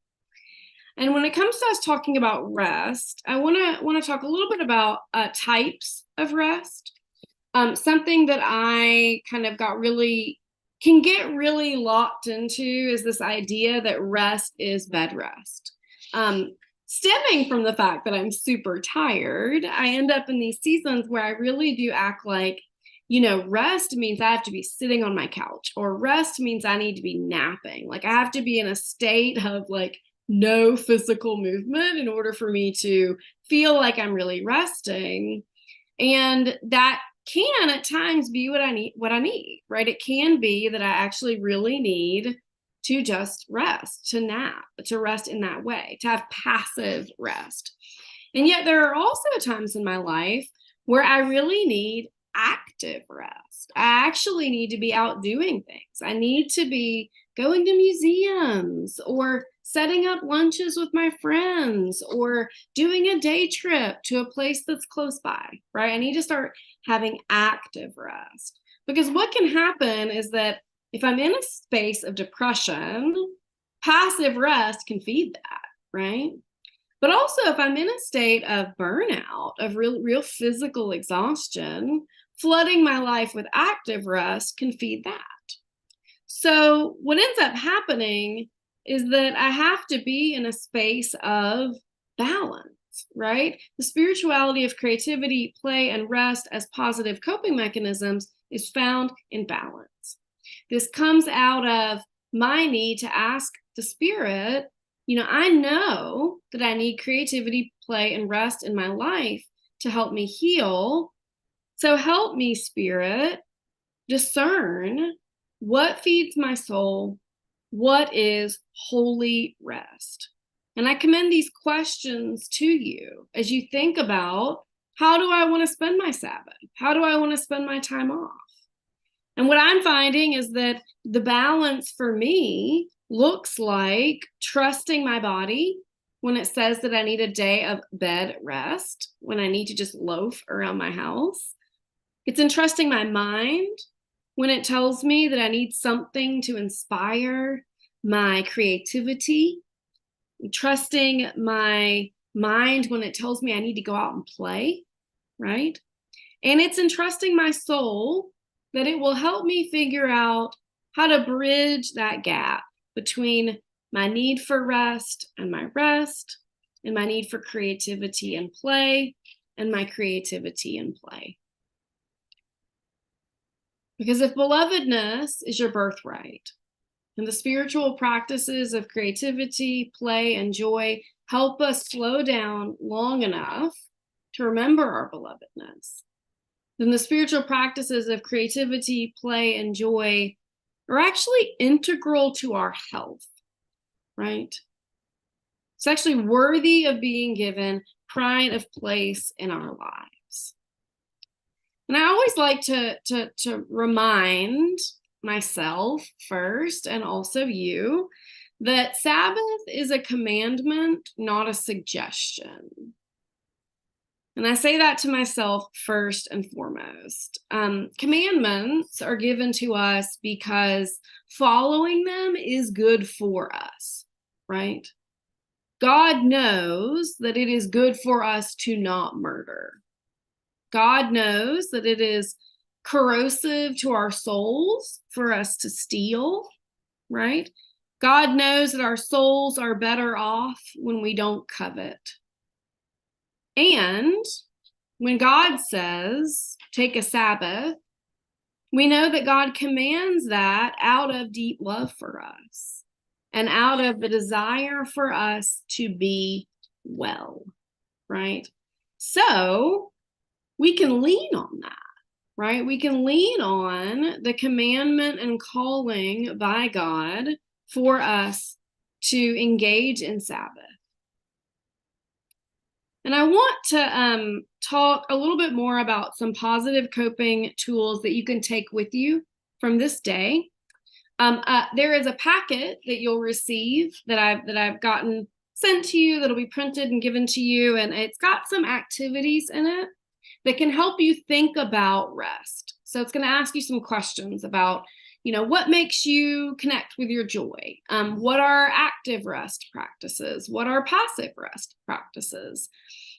And when it comes to us talking about rest, I want to talk a little bit about types of rest. Something that I kind of can get really locked into is this idea that rest is bed rest. Stemming from the fact that I'm super tired, I end up in these seasons where I really do act like, rest means I have to be sitting on my couch, or rest means I need to be napping. Like, I have to be in a state of like no physical movement in order for me to feel like I'm really resting. And that can at times be what I need, right? It can be that I actually really need to just rest, to nap, to rest in that way, to have passive rest. And yet there are also times in my life where I really need active rest. I actually need to be out doing things. I need to be going to museums or setting up lunches with my friends or doing a day trip to a place that's close by, right? I need to start having active rest, because what can happen is that if I'm in a space of depression, passive rest can feed that, right? But also if I'm in a state of burnout, of real physical exhaustion, flooding my life with active rest can feed that. So what ends up happening is that I have to be in a space of balance, right? The spirituality of creativity, play, and rest as positive coping mechanisms is found in balance. This comes out of my need to ask the Spirit, I know that I need creativity, play, and rest in my life to help me heal. So help me, Spirit, discern what feeds my soul, what is holy rest. And I commend these questions to you as you think about, how do I want to spend my Sabbath? How do I want to spend my time off? And what I'm finding is that the balance for me looks like trusting my body when it says that I need a day of bed rest, when I need to just loaf around my house. It's in trusting my mind when it tells me that I need something to inspire my creativity. Trusting my mind when it tells me I need to go out and play, right? And it's in trusting my soul that it will help me figure out how to bridge that gap between my need for rest, and my need for creativity and play, and my creativity and play. Because if belovedness is your birthright, and the spiritual practices of creativity, play, and joy help us slow down long enough to remember our belovedness, then the spiritual practices of creativity, play, and joy are actually integral to our health, right? It's actually worthy of being given pride of place in our lives. And I always like to remind myself first, and also you, that Sabbath is a commandment, not a suggestion. And I say that to myself first and foremost. Commandments are given to us because following them is good for us, right? God knows that it is good for us to not murder. God knows that it is corrosive to our souls for us to steal, right? God knows that our souls are better off when we don't covet. And when God says, take a Sabbath, we know that God commands that out of deep love for us and out of the desire for us to be well, right? So we can lean on that, right? We can lean on the commandment and calling by God for us to engage in Sabbath. And I want to talk a little bit more about some positive coping tools that you can take with you from this day. There is a packet that you'll receive that I've gotten sent to you that'll be printed and given to you, and it's got some activities in it that can help you think about rest. So it's going to ask you some questions about, what makes you connect with your joy? What are active rest practices? What are passive rest practices?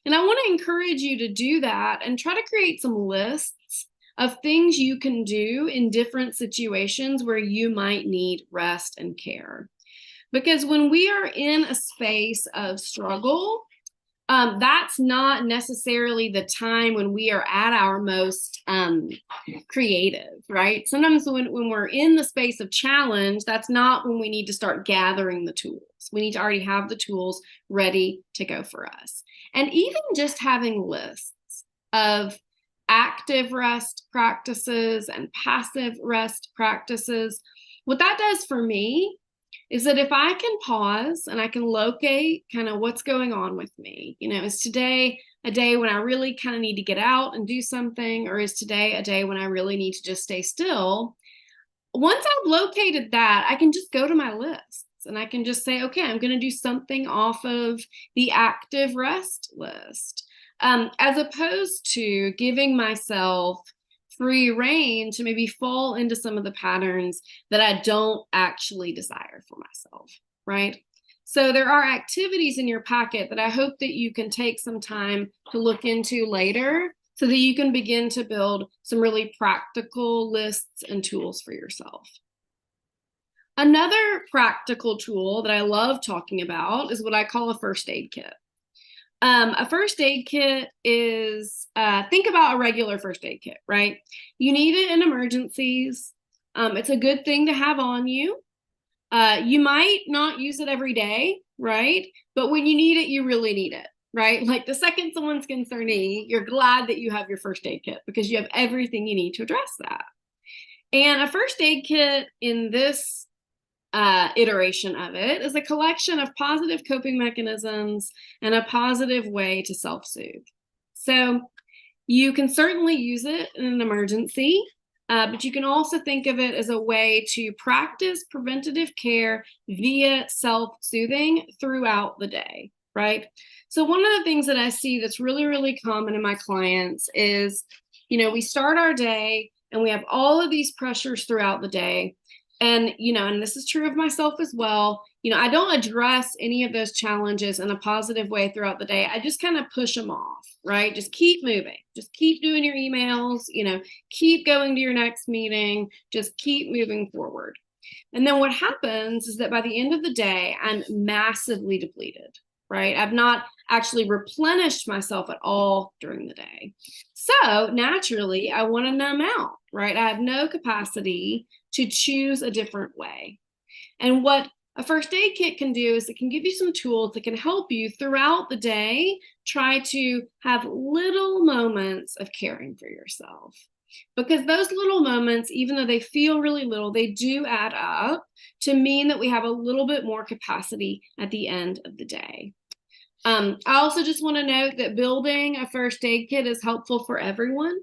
And I want to encourage you to do that and try to create some lists of things you can do in different situations where you might need rest and care. Because when we are in a space of struggle, that's not necessarily the time when we are at our most creative, right? Sometimes when we're in the space of challenge, that's not when we need to start gathering the tools. We need to already have the tools ready to go for us. And even just having lists of active rest practices and passive rest practices, what that does for me is that if I can pause and I can locate kind of what's going on with me, is today a day when I really kind of need to get out and do something, or is today a day when I really need to just stay still? Once I've located that, I can just go to my lists and I can just say, okay, I'm going to do something off of the active rest list, as opposed to giving myself free reign to maybe fall into some of the patterns that I don't actually desire for myself, right? So there are activities in your packet that I hope that you can take some time to look into later so that you can begin to build some really practical lists and tools for yourself. Another practical tool that I love talking about is what I call a first aid kit. A first aid kit is, think about a regular first aid kit, right? You need it in emergencies. It's a good thing to have on you. You might not use it every day, right? But when you need it, you really need it, right? Like the second someone's concerning, you're glad that you have your first aid kit because you have everything you need to address that. And a first aid kit in this iteration of it is a collection of positive coping mechanisms and a positive way to self-soothe. So you can certainly use it in an emergency, but you can also think of it as a way to practice preventative care via self-soothing throughout the day, right? So one of the things that I see that's really, really common in my clients is, we start our day and we have all of these pressures throughout the day. And, and this is true of myself as well. I don't address any of those challenges in a positive way throughout the day. I just kind of push them off, right? Just keep moving. Just keep doing your emails, keep going to your next meeting. Just keep moving forward. And then what happens is that by the end of the day, I'm massively depleted, right? I've not actually replenished myself at all during the day. So naturally, I want to numb out, right? I have no capacity to choose a different way. And what a first aid kit can do is it can give you some tools that can help you throughout the day try to have little moments of caring for yourself. Because those little moments, even though they feel really little, they do add up to mean that we have a little bit more capacity at the end of the day. I also just want to note that building a first aid kit is helpful for everyone.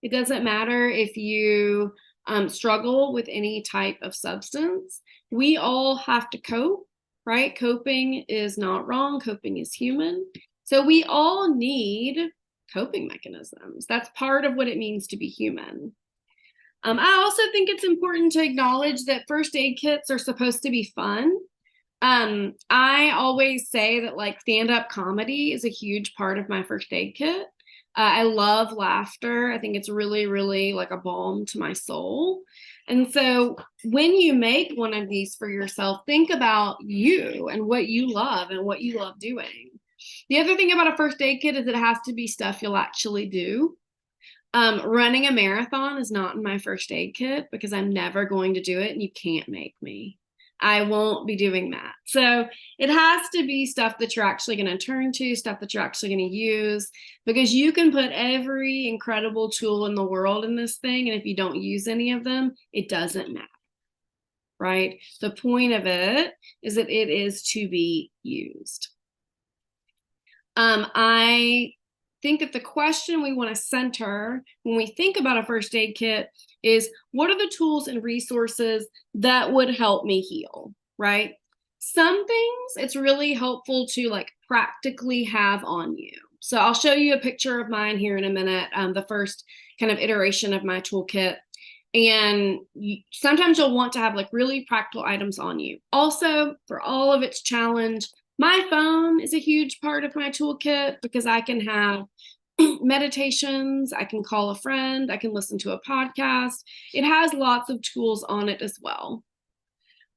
It doesn't matter if you struggle with any type of substance. We all have to cope, right? Coping is not wrong. Coping is human. So we all need coping mechanisms. That's part of what it means to be human. I also think it's important to acknowledge that first aid kits are supposed to be fun. I always say that like stand-up comedy is a huge part of my first aid kit. I love laughter. I think it's really, really like a balm to my soul. And so when you make one of these for yourself, think about you and what you love and what you love doing. The other thing about a first aid kit is it has to be stuff you'll actually do. Running a marathon is not in my first aid kit because I'm never going to do it and you can't make me. I won't be doing that. So it has to be stuff that you're actually going to turn to, stuff that you're actually going to use, because you can put every incredible tool in the world in this thing, and if you don't use any of them, it doesn't matter, right? The point of it is that it is to be used. I think that the question we want to center when we think about a first aid kit is, what are the tools and resources that would help me heal, right? Some things it's really helpful to like practically have on you. So I'll show you a picture of mine here in a minute, the first kind of iteration of my toolkit. And sometimes you'll want to have like really practical items on you. Also, for all of its challenge, my phone is a huge part of my toolkit because I can have meditations, I can call a friend, I can listen to a podcast. It has lots of tools on it as well.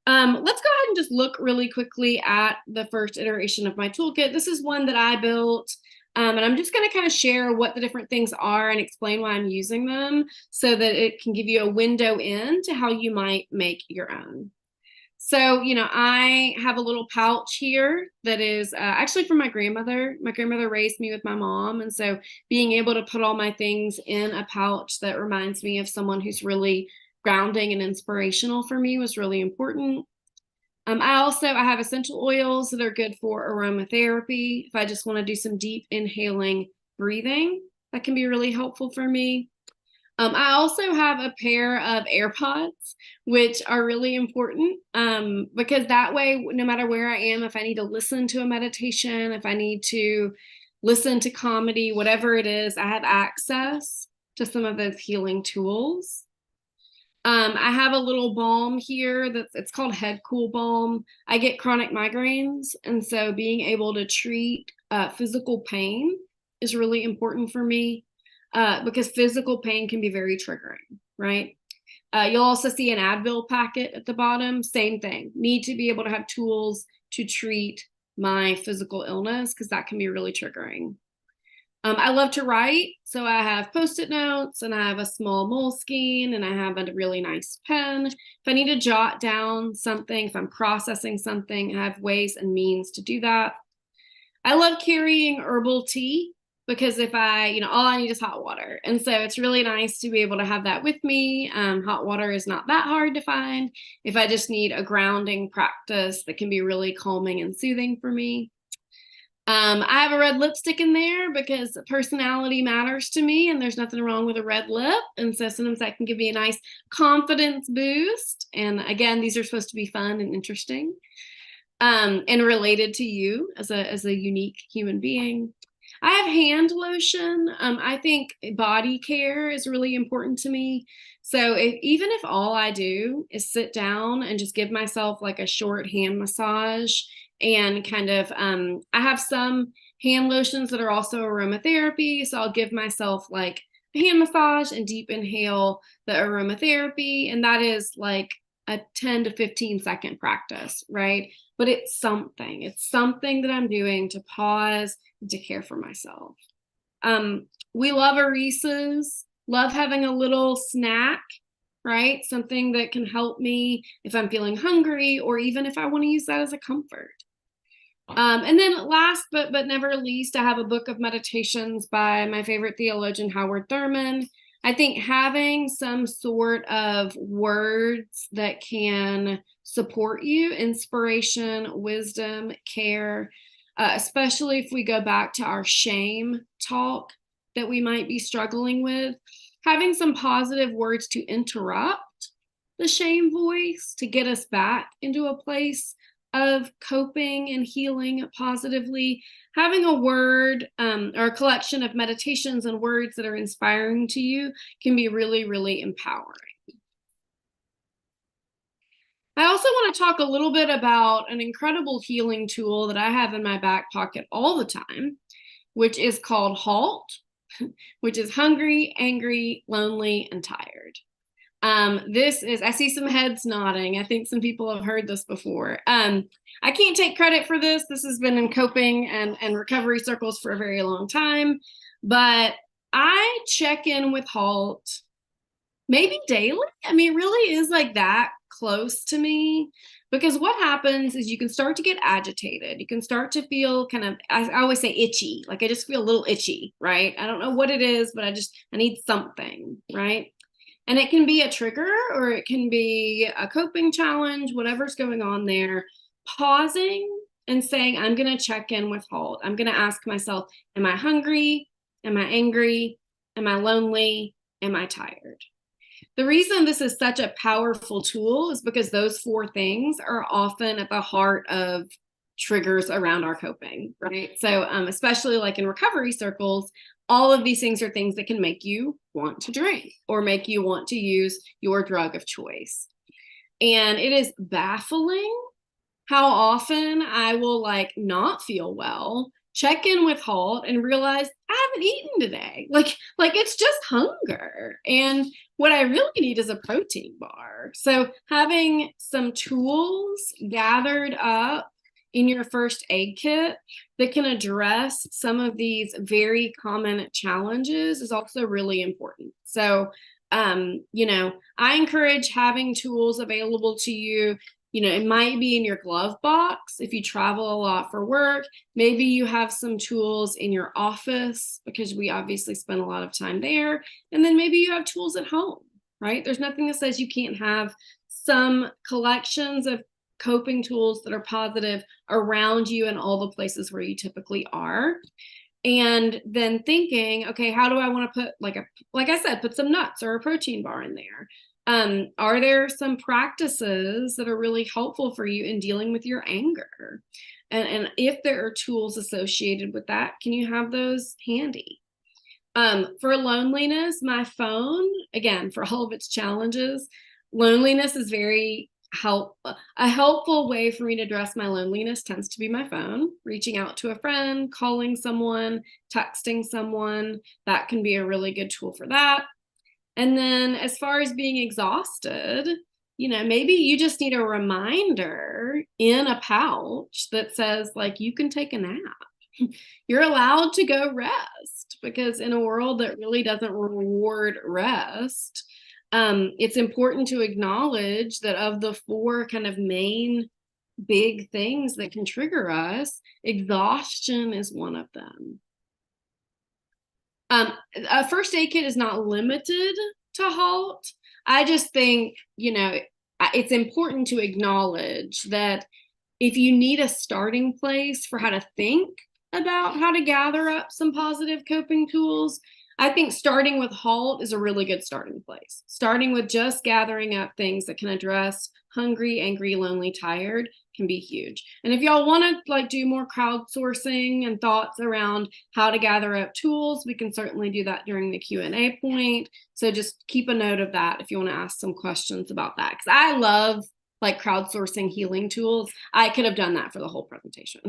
Let's go ahead and just look really quickly at the first iteration of my toolkit. This is one that I built, and I'm just going to kind of share what the different things are and explain why I'm using them so that it can give you a window into how you might make your own. So, I have a little pouch here that is actually from my grandmother. My grandmother raised me with my mom. And so being able to put all my things in a pouch that reminds me of someone who's really grounding and inspirational for me was really important. I have essential oils that are good for aromatherapy. If I just want to do some deep inhaling breathing, that can be really helpful for me. I also have a pair of AirPods, which are really important because that way, no matter where I am, if I need to listen to a meditation, if I need to listen to comedy, whatever it is, I have access to some of those healing tools. I have a little balm here it's called Head Cool Balm. I get chronic migraines, and so being able to treat physical pain is really important for me. Because physical pain can be very triggering, right? You'll also see an Advil packet at the bottom. Same thing. Need to be able to have tools to treat my physical illness because that can be really triggering. I love to write, so I have Post-it notes and I have a small Moleskine and I have a really nice pen. If I need to jot down something, if I'm processing something, I have ways and means to do that. I love carrying herbal tea. because if I, all I need is hot water. And so it's really nice to be able to have that with me. Hot water is not that hard to find if I just need a grounding practice that can be really calming and soothing for me. I have a red lipstick in there because personality matters to me, and there's nothing wrong with a red lip. And so sometimes that can give me a nice confidence boost. And again, these are supposed to be fun and interesting, and related to you as a unique human being. I have hand lotion. I think body care is really important to me. So even if all I do is sit down and just give myself like a short hand massage, and kind of, I have some hand lotions that are also aromatherapy. So I'll give myself like a hand massage and deep inhale the aromatherapy. And that is like a 10 to 15 second practice, right? But it's something that I'm doing to pause and to care for myself. We love our Reese's, love having a little snack, right? Something that can help me if I'm feeling hungry, or even if I want to use that as a comfort. And then last but never least, I have a book of meditations by my favorite theologian, Howard Thurman. I think having some sort of words that can support you, inspiration, wisdom, care, especially if we go back to our shame talk that we might be struggling with, having some positive words to interrupt the shame voice to get us back into a place of coping and healing positively, having a word or a collection of meditations and words that are inspiring to you can be really, really empowering. I also want to talk a little bit about an incredible healing tool that I have in my back pocket all the time, which is called HALT, which is hungry, angry, lonely, and tired. This is, I see some heads nodding. I think some people have heard this before. I can't take credit for this. This has been in coping and recovery circles for a very long time, but I check in with HALT maybe daily. I mean, it really is like that close to me, because what happens is you can start to get agitated. You can start to feel kind of, I always say itchy, like I just feel a little itchy, right? I don't know what it is, but I need something, right? And it can be a trigger, or it can be a coping challenge, whatever's going on there. Pausing and saying, I'm going to check in with HALT. I'm going to ask myself, am I hungry? Am I angry? Am I lonely? Am I tired? The reason this is such a powerful tool is because those four things are often at the heart of triggers around our coping, right? So especially like in recovery circles, all of these things are things that can make you want to drink or make you want to use your drug of choice. And it is baffling how often I will like not feel well, check in with HALT and realize I haven't eaten today. Like it's just hunger. And what I really need is a protein bar. So having some tools gathered up in your first aid kit that can address some of these very common challenges is also really important. So, I encourage having tools available to you. It might be in your glove box if you travel a lot for work. Maybe you have some tools in your office because we obviously spend a lot of time there. And then maybe you have tools at home, right? There's nothing that says you can't have some collections of coping tools that are positive around you in all the places where you typically are. And then thinking, okay, how do I want to put like I said, put some nuts or a protein bar in there? Are there some practices that are really helpful for you in dealing with your anger? And if there are tools associated with that, can you have those handy? For loneliness, my phone, again, for all of its challenges, loneliness is a helpful way for me to address my loneliness tends to be my phone, reaching out to a friend, calling someone, texting someone. That can be a really good tool for that. And then as far as being exhausted, maybe you just need a reminder in a pouch that says, like, you can take a nap. You're allowed to go rest, because in a world that really doesn't reward rest, it's important to acknowledge that of the four kind of main big things that can trigger us, exhaustion is one of them. A first aid kit is not limited to HALT. I just think, it's important to acknowledge that if you need a starting place for how to think about how to gather up some positive coping tools, I think starting with HALT is a really good starting place. Starting with just gathering up things that can address hungry, angry, lonely, tired can be huge. And if y'all want to do more crowdsourcing and thoughts around how to gather up tools, we can certainly do that during the Q&A point. So just keep a note of that if you want to ask some questions about that, because I love crowdsourcing healing tools. I could have done that for the whole presentation.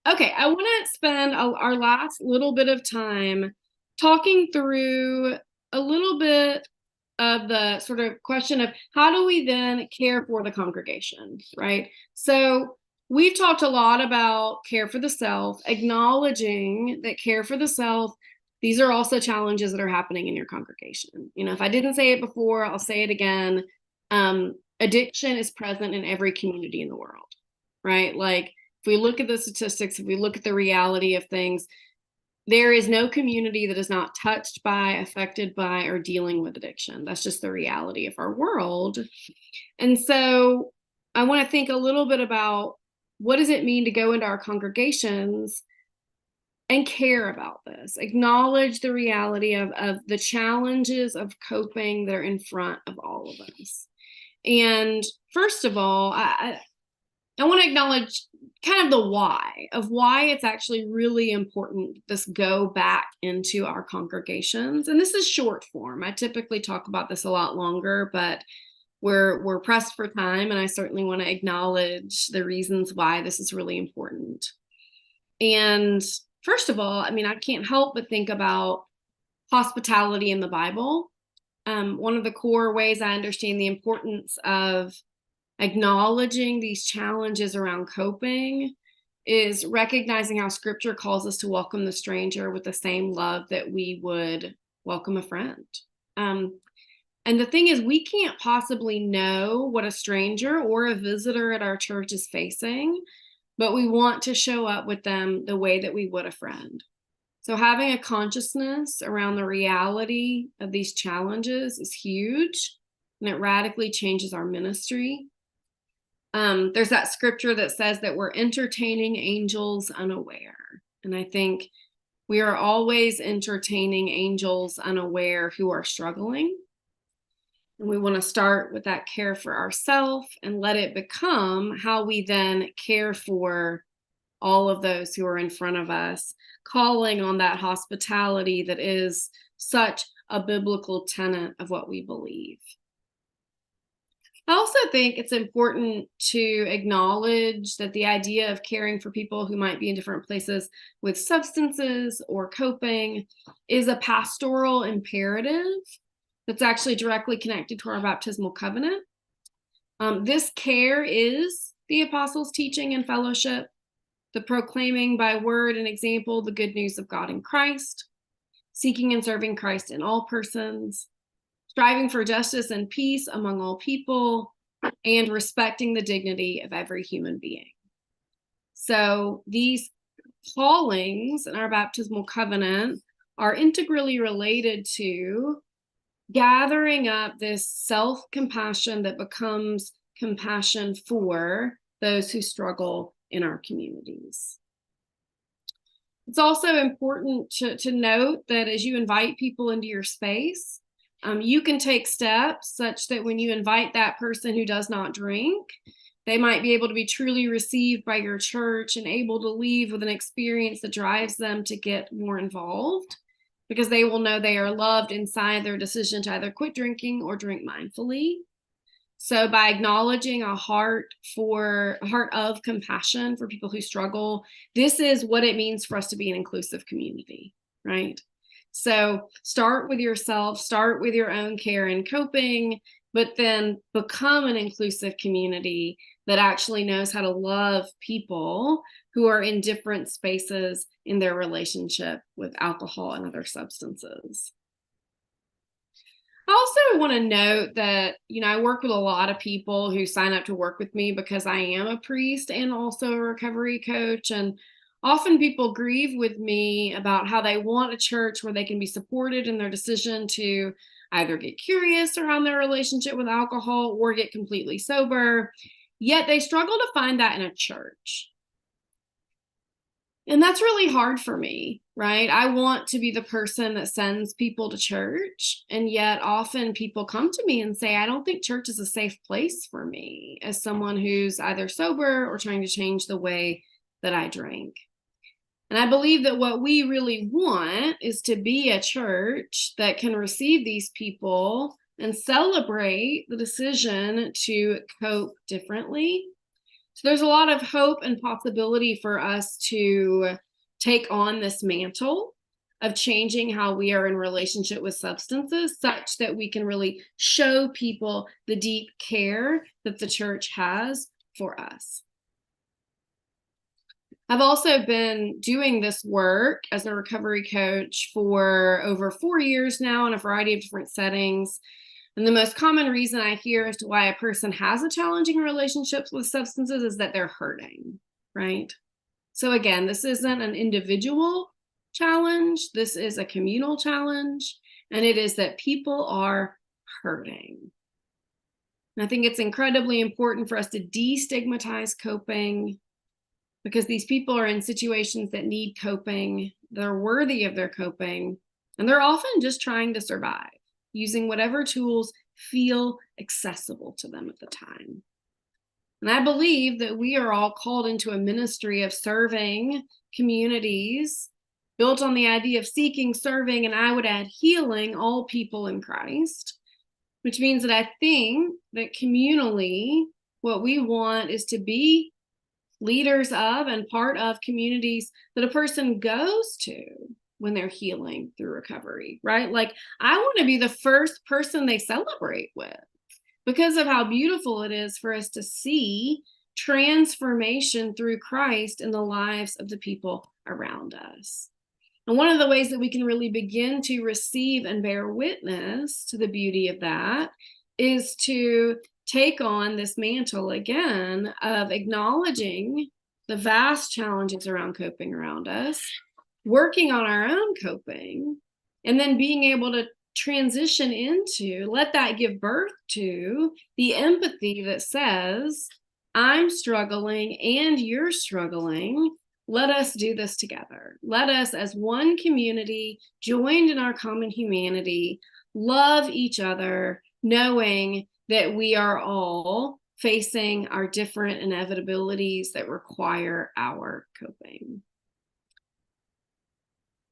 Okay, I want to spend our last little bit of time talking through a little bit of the sort of question of how do we then care for the congregation, right? So we've talked a lot about care for the self, acknowledging that care for the self, these are also challenges that are happening in your congregation. If I didn't say it before, I'll say it again. Addiction is present in every community in the world, right? If we look at the statistics, if we look at the reality of things, there is no community that is not touched by, affected by, or dealing with addiction. That's just the reality of our world. And so I want to think a little bit about what does it mean to go into our congregations and care about this, acknowledge the reality of the challenges of coping that are in front of all of us. And first of all, I want to acknowledge kind of the why it's actually really important this go back into our congregations. And this is short form. I typically talk about this a lot longer, but we're pressed for time, and I certainly want to acknowledge the reasons why this is really important. And first of all, I can't help but think about hospitality in the Bible. One of the core ways I understand the importance of acknowledging these challenges around coping is recognizing how Scripture calls us to welcome the stranger with the same love that we would welcome a friend. And the thing is, we can't possibly know what a stranger or a visitor at our church is facing, but we want to show up with them the way that we would a friend. So having a consciousness around the reality of these challenges is huge, and it radically changes our ministry. There's that scripture that says that we're entertaining angels unaware. And I think we are always entertaining angels unaware who are struggling. And we want to start with that care for ourselves and let it become how we then care for all of those who are in front of us, calling on that hospitality that is such a biblical tenet of what we believe. I also think it's important to acknowledge that the idea of caring for people who might be in different places with substances or coping is a pastoral imperative that's actually directly connected to our baptismal covenant. This care is the apostles' teaching and fellowship, the proclaiming by word and example the good news of God in Christ, seeking and serving Christ in all persons, striving for justice and peace among all people, and respecting the dignity of every human being. So these callings in our baptismal covenant are integrally related to gathering up this self-compassion that becomes compassion for those who struggle in our communities. It's also important to note that as you invite people into your space, you can take steps such that when you invite that person who does not drink, they might be able to be truly received by your church and able to leave with an experience that drives them to get more involved, because they will know they are loved inside their decision to either quit drinking or drink mindfully. So by acknowledging a heart of compassion for people who struggle, this is what it means for us to be an inclusive community, right? So start with yourself, start with your own care and coping, but then become an inclusive community that actually knows how to love people who are in different spaces in their relationship with alcohol and other substances. I also want to note that, I work with a lot of people who sign up to work with me because I am a priest and also a recovery coach. And often people grieve with me about how they want a church where they can be supported in their decision to either get curious around their relationship with alcohol or get completely sober, yet they struggle to find that in a church. And that's really hard for me, right? I want to be the person that sends people to church. And yet often people come to me and say, I don't think church is a safe place for me as someone who's either sober or trying to change the way that I drink. And I believe that what we really want is to be a church that can receive these people and celebrate the decision to cope differently. So there's a lot of hope and possibility for us to take on this mantle of changing how we are in relationship with substances, such that we can really show people the deep care that the church has for us. I've also been doing this work as a recovery coach for over 4 years now in a variety of different settings. And the most common reason I hear as to why a person has a challenging relationship with substances is that they're hurting, right? So again, this isn't an individual challenge. This is a communal challenge. And it is that people are hurting. And I think it's incredibly important for us to destigmatize coping, because these people are in situations that need coping. They're worthy of their coping. And they're often just trying to survive, using whatever tools feel accessible to them at the time. And I believe that we are all called into a ministry of serving communities built on the idea of seeking, serving, and I would add healing all people in Christ, which means that I think that communally, what we want is to be leaders of and part of communities that a person goes to when they're healing through recovery, right? Like, I want to be the first person they celebrate with because of how beautiful it is for us to see transformation through Christ in the lives of the people around us. And one of the ways that we can really begin to receive and bear witness to the beauty of that is to take on this mantle again of acknowledging the vast challenges around coping around us, working on our own coping, and then being able to transition into, let that give birth to the empathy that says, I'm struggling and you're struggling. Let us do this together. Let us, as one community, joined in our common humanity, love each other, knowing that we are all facing our different inevitabilities that require our coping.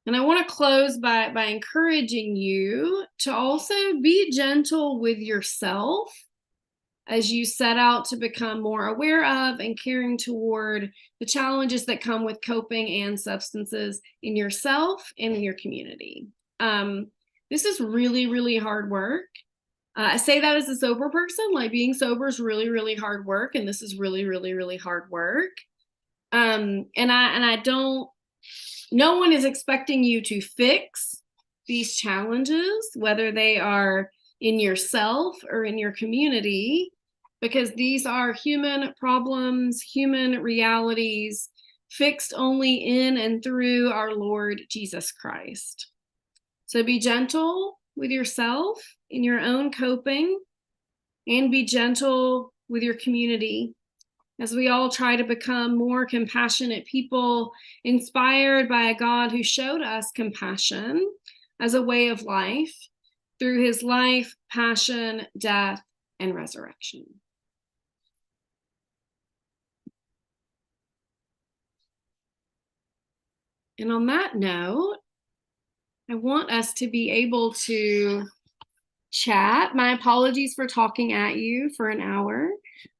And I want to close by encouraging you to also be gentle with yourself as you set out to become more aware of and caring toward the challenges that come with coping and substances in yourself and in your community. This is really, really hard work. I say that as a sober person, like being sober is really, really hard work. And this is really, really, really hard work. And I don't, no one is expecting you to fix these challenges, whether they are in yourself or in your community, because these are human problems, human realities, fixed only in and through our Lord Jesus Christ. So be gentle with yourself in your own coping, and be gentle with your community as we all try to become more compassionate people, inspired by a God who showed us compassion as a way of life through his life, passion, death, and resurrection. And on that note, I want us to be able to chat. My apologies for talking at you for an hour,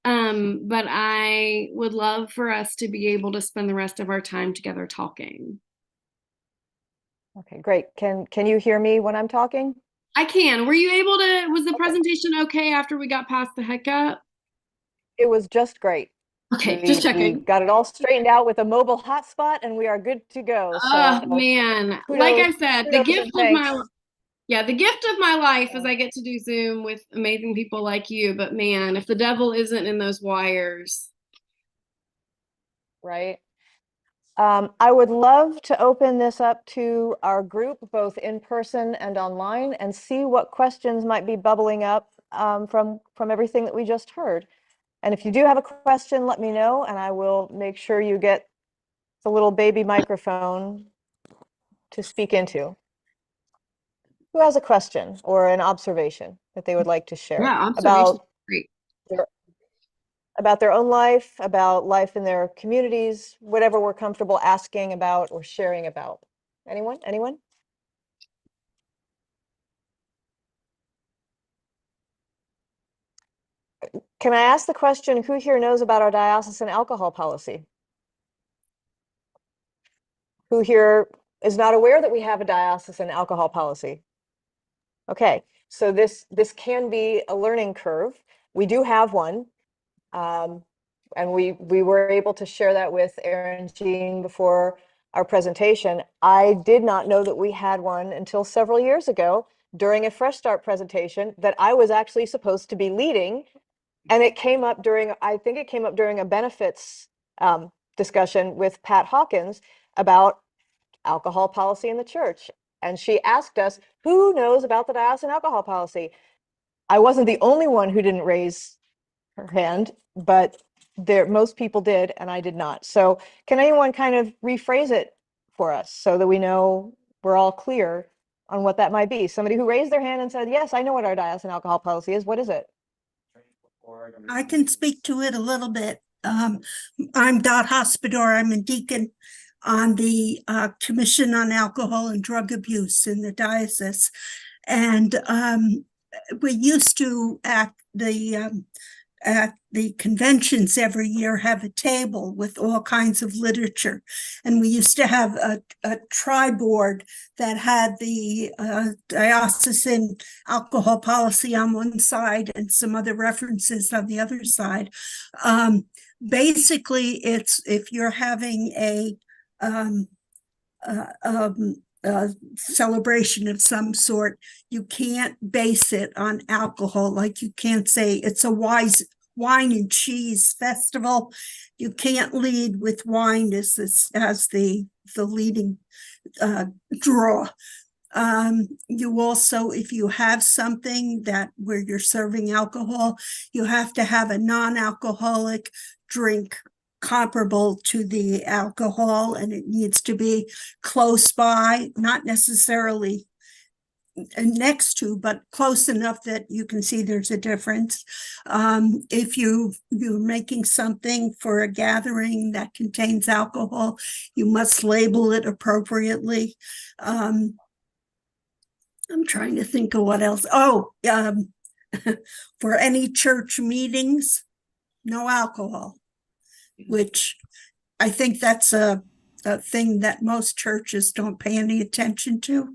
but I would love for us to be able to spend the rest of our time together talking. Okay, great. Can you hear me when I'm talking? I can. Were you able to, was the presentation okay after we got past the hiccup? It was just great. Okay, just We checking. got it all straightened out with a mobile hotspot and we are good to go. Oh, So man. kudos, Like I said, the kudos gift and of thanks. the gift of my life is I get to do Zoom with amazing people like you. But man, if the devil isn't in those wires. Right. I would love to open this up to our group, both in person and online, and see what questions might be bubbling up from everything that we just heard. And if you do have a question, let me know, and I will make sure you get the little baby microphone to speak into. Who has a question or an observation that they would like to share observation. Great. About their own life, about life in their communities, whatever we're comfortable asking about or sharing about. Anyone? Anyone? Can I ask the question, who here knows about our diocesan alcohol policy? Who here is not aware that we have a diocesan alcohol policy? Okay, so this can be a learning curve. We do have one. And we were able to share that with Erin Jean before our presentation. I did not know that we had one until several years ago during a Fresh Start presentation that I was actually supposed to be leading. And it came up during, I think it came up during a benefits discussion with Pat Hawkins about alcohol policy in the church. And she asked us, who knows about the diocesan alcohol policy? I wasn't the only one who didn't raise her hand, but most people did, and I did not. So can anyone kind of rephrase it for us so that we know we're all clear on what that might be? Somebody who raised their hand and said, yes, I know what our diocesan alcohol policy is. What is it? I can speak to it a little bit. I'm Dot Hospodar. I'm a deacon on the Commission on Alcohol and Drug Abuse in the diocese. And we used to, at the conventions every year, have a table with all kinds of literature. And we used to have a tri-board that had the diocesan alcohol policy on one side and some other references on the other side. Basically, it's if you're having a celebration of some sort, you can't base it on alcohol. Like you can't say it's a wine and cheese festival. You can't lead with wine as the leading draw. You also, if you have something where you're serving alcohol, you have to have a non-alcoholic drink comparable to the alcohol, and it needs to be close by, not necessarily next to, but close enough that you can see there's a difference. If you're making something for a gathering that contains alcohol, you must label it appropriately. I'm trying to think of what else. For any church meetings, no alcohol, which I think that's a thing that most churches don't pay any attention to.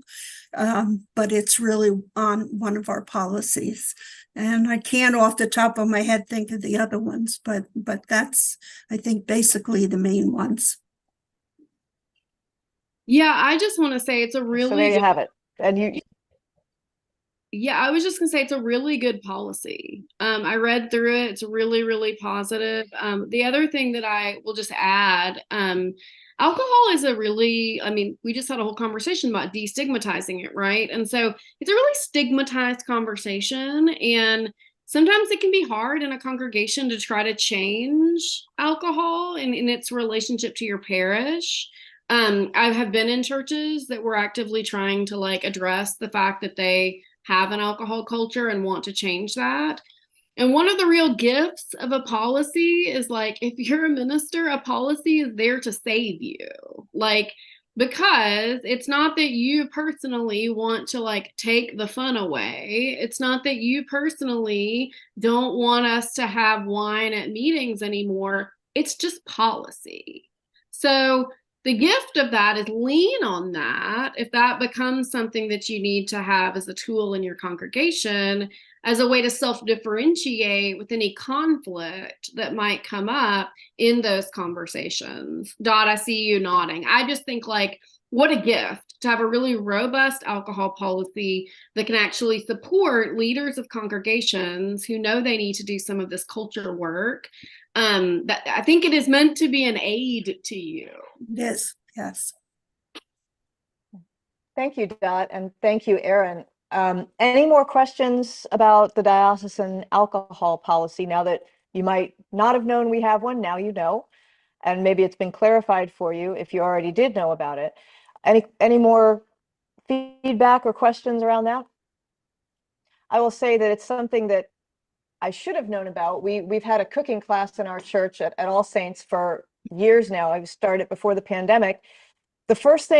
But it's really on one of our policies. And I can't off the top of my head think of the other ones, but that's, I think, basically the main ones. Yeah, I just want to say it's a really So there you have it. And Yeah, I was just gonna say it's a really good policy. I read through it. It's really, really positive. The other thing that I will just add, alcohol is we just had a whole conversation about destigmatizing it, right? And so it's a really stigmatized conversation. And sometimes it can be hard in a congregation to try to change alcohol in its relationship to your parish. I have been in churches that were actively trying to address the fact that they have an alcohol culture and want to change that. And one of the real gifts of a policy is if you're a minister, a policy is there to save you. Because it's not that you personally want to take the fun away. It's not that you personally don't want us to have wine at meetings anymore. It's just policy. So the gift of that is lean on that. If that becomes something that you need to have as a tool in your congregation, as a way to self-differentiate with any conflict that might come up in those conversations. Dot, I see you nodding. I just think what a gift to have a really robust alcohol policy that can actually support leaders of congregations who know they need to do some of this culture work. That I think it is meant to be an aid to you. Yes, yes. Thank you, Dot, and thank you, Erin. Any more questions about the diocesan alcohol policy now that you might not have known we have one, now you know, and maybe it's been clarified for you if you already did know about it. Any more feedback or questions around that? I will say that it's something that I should have known about. We've had a cooking class in our church at All Saints for years now. I started before the pandemic. The first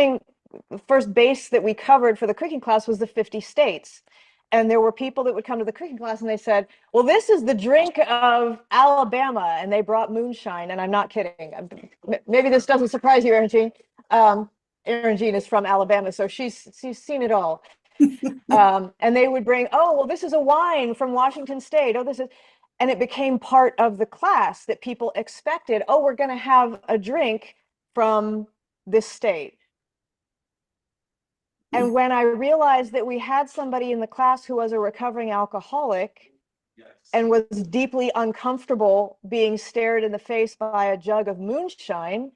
base that we covered for the cooking class was the 50 states. And there were people that would come to the cooking class and they said, well, this is the drink of Alabama. And they brought moonshine. And I'm not kidding. Maybe this doesn't surprise you, Erin Jean. Erin Jean is from Alabama, so she's seen it all. And they would bring, oh, well, this is a wine from Washington State. Oh, this is, and it became part of the class that people expected, oh, we're going to have a drink from this state. And when I realized that we had somebody in the class who was a recovering alcoholic and was deeply uncomfortable being stared in the face by a jug of moonshine,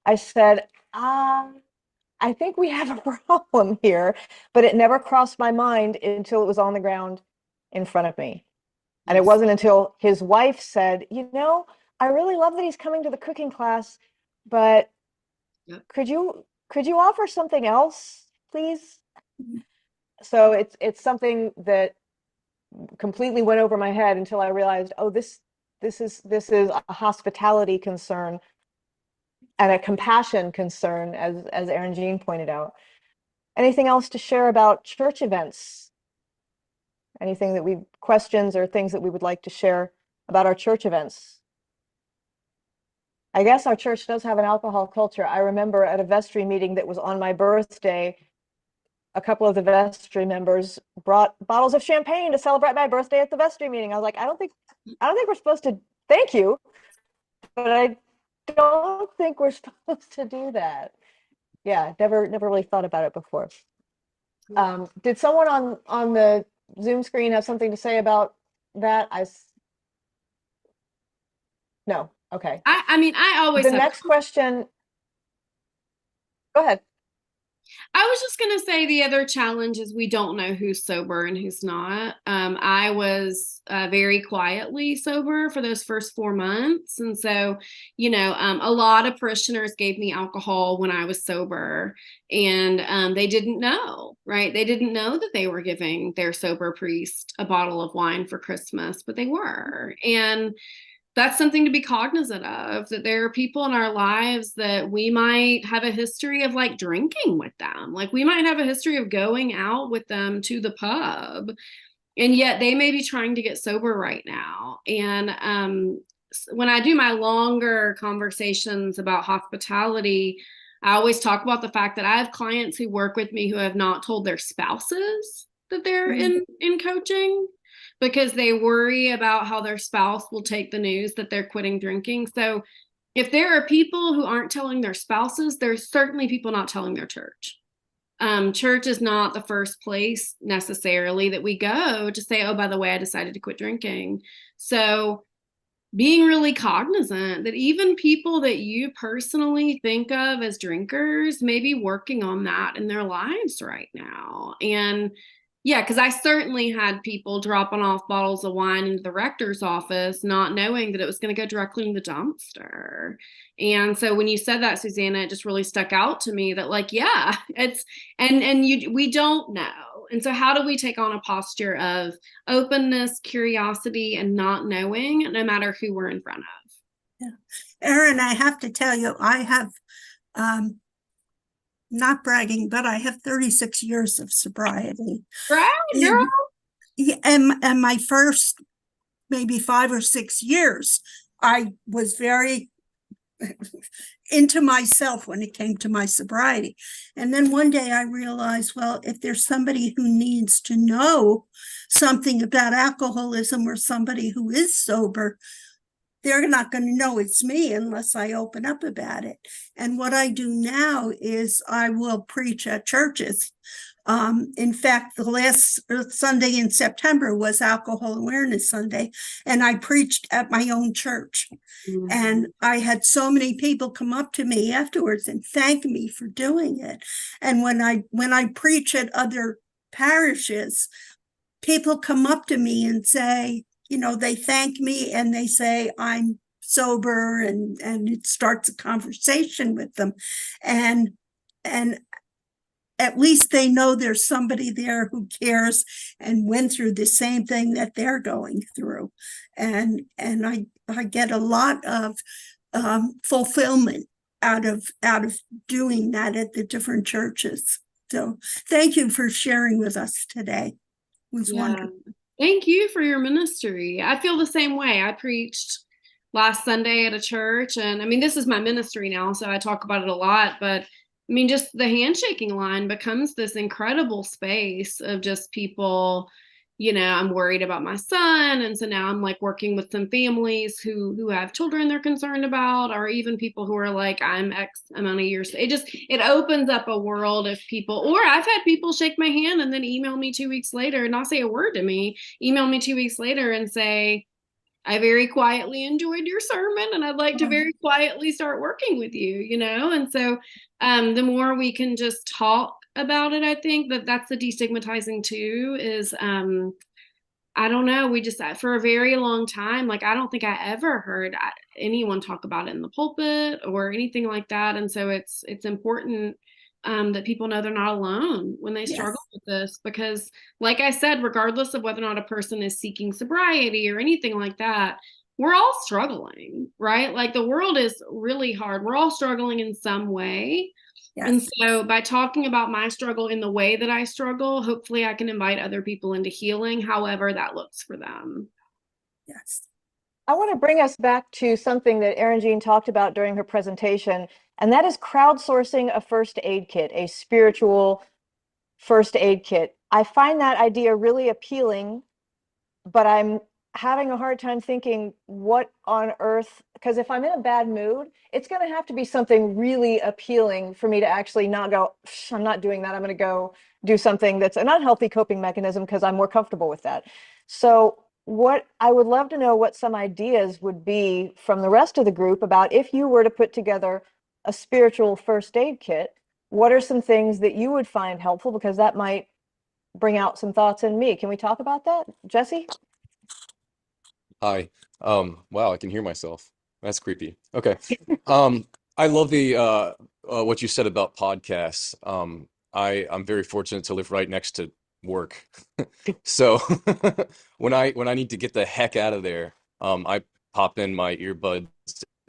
I said, I think we have a problem here, but it never crossed my mind until it was on the ground in front of me. And it wasn't until his wife said, you know, I really love that he's coming to the cooking class, but could you offer something else, please? So it's something that completely went over my head until I realized, oh, this is a hospitality concern and a compassion concern, as Erin Jean pointed out. Anything else to share about church events? Anything that questions or things that we would like to share about our church events? I guess our church does have an alcohol culture. I remember at a vestry meeting that was on my birthday, a couple of the vestry members brought bottles of champagne to celebrate my birthday at the vestry meeting. I was like, I don't think we're supposed to thank you, but I don't think we're supposed to do that. Yeah, never really thought about it before. Did someone on the Zoom screen have something to say about that? No. Okay. I mean, I always the next question. Go ahead. I was just going to say the other challenge is we don't know who's sober and who's not. I was very quietly sober for those first 4 months. And so, you know, a lot of parishioners gave me alcohol when I was sober, and they didn't know, right? They didn't know that they were giving their sober priest a bottle of wine for Christmas, but they were. And that's something to be cognizant of, that there are people in our lives that we might have a history of like drinking with them. Like we might have a history of going out with them to the pub, and yet they may be trying to get sober right now. And when I do my longer conversations about hospitality, I always talk about the fact that I have clients who work with me who have not told their spouses that they're in coaching, because they worry about how their spouse will take the news that they're quitting drinking. So if there are people who aren't telling their spouses, there's certainly people not telling their church. Church is not the first place necessarily that we go to say, oh, by the way, I decided to quit drinking. So being really cognizant that even people that you personally think of as drinkers may be working on that in their lives right now. And yeah, because I certainly had people dropping off bottles of wine into the rector's office, not knowing that it was going to go directly in the dumpster. And so when you said that, Susanna, it just really stuck out to me that, like, yeah, it's we don't know. And so how do we take on a posture of openness, curiosity, and not knowing, no matter who we're in front of? Yeah. Erin, I have to tell you, I have not bragging, but I have 36 years of sobriety. Right, girl. And my first maybe 5 or 6 years, I was very into myself when it came to my sobriety. And then one day I realized, well, if there's somebody who needs to know something about alcoholism or somebody who is sober, they're not going to know it's me unless I open up about it. And what I do now is I will preach at churches. In fact, the last Sunday in September was Alcohol Awareness Sunday, and I preached at my own church. Mhm. And I had so many people come up to me afterwards and thank me for doing it. And when I preach at other parishes, people come up to me and say, they thank me and they say I'm sober, and it starts a conversation with them. And at least they know there's somebody there who cares and went through the same thing that they're going through. And I get a lot of fulfillment out of doing that at the different churches. So thank you for sharing with us today. It was wonderful. Thank you for your ministry. I feel the same way. I preached last Sunday at a church, and I mean, this is my ministry now, so I talk about it a lot, but I mean, just the handshaking line becomes this incredible space of just people, I'm worried about my son. And so now I'm like working with some families who have children they're concerned about, or even people who are like, I'm X amount of years. It opens up a world of people. Or I've had people shake my hand and then email me 2 weeks later, not say a word to me, email me 2 weeks later and say, I very quietly enjoyed your sermon and I'd like to very quietly start working with you, And so the more we can just talk about it, I think that's the destigmatizing too, is I don't know. We just, for a very long time, like, I don't think I ever heard anyone talk about it in the pulpit or anything like that. And so it's important that people know they're not alone when they struggle with this, because like I said, regardless of whether or not a person is seeking sobriety or anything like that, we're all struggling, right? Like, the world is really hard. We're all struggling in some way. And so by talking about my struggle in the way that I struggle, hopefully I can invite other people into healing, however that looks for them. Yes. I want to bring us back to something that Erin Jean talked about during her presentation, and that is crowdsourcing a first aid kit, a spiritual first aid kit. I find that idea really appealing, but I'm having a hard time thinking what on earth, because if I'm in a bad mood, it's going to have to be something really appealing for me to actually not go, I'm not doing that. I'm going to go do something that's an unhealthy coping mechanism because I'm more comfortable with that. So what I would love to know what some ideas would be from the rest of the group about if you were to put together a spiritual first aid kit, what are some things that you would find helpful? Because that might bring out some thoughts in me. Can we talk about that? Jesse? Hi. Wow, I can hear myself. That's creepy. Okay. I love the what you said about podcasts. I'm very fortunate to live right next to work. So when I need to get the heck out of there, I pop in my earbuds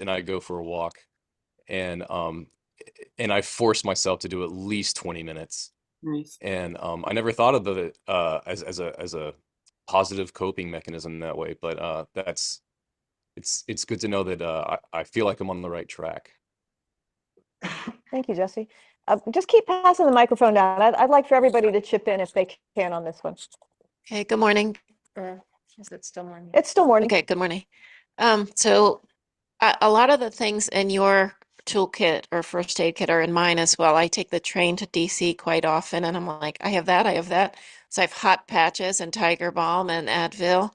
and I go for a walk, and I force myself to do at least 20 minutes. Nice. And I never thought of it as a positive coping mechanism that way, but it's good to know that I feel like I'm on the right track. Thank you, Jesse. Just keep passing the microphone down. I'd like for everybody to chip in if they can on this one. Okay, good morning. Is it still morning? It's still morning. Okay, good morning. So a lot of the things in your toolkit or first aid kit are in mine as well. I take the train to DC quite often, and I'm like, I have that. So I have hot patches and Tiger Balm and Advil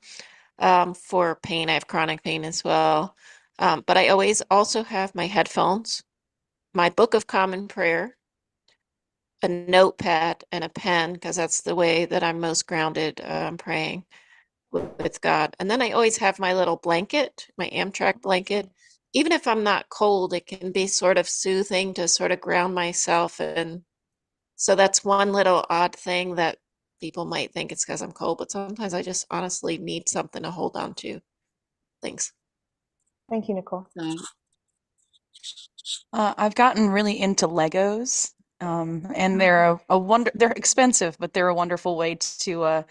for pain. I have chronic pain as well. But I always also have my headphones, my Book of Common Prayer, a notepad, and a pen, because that's the way that I'm most grounded praying with God. And then I always have my little blanket, my Amtrak blanket. Even if I'm not cold, it can be sort of soothing to sort of ground myself. And so that's one little odd thing that people might think it's because I'm cold, but sometimes I just honestly need something to hold on to. Thanks. Thank you, Nicole. I've gotten really into Legos, and they're a wonder. They're expensive, but they're a wonderful way to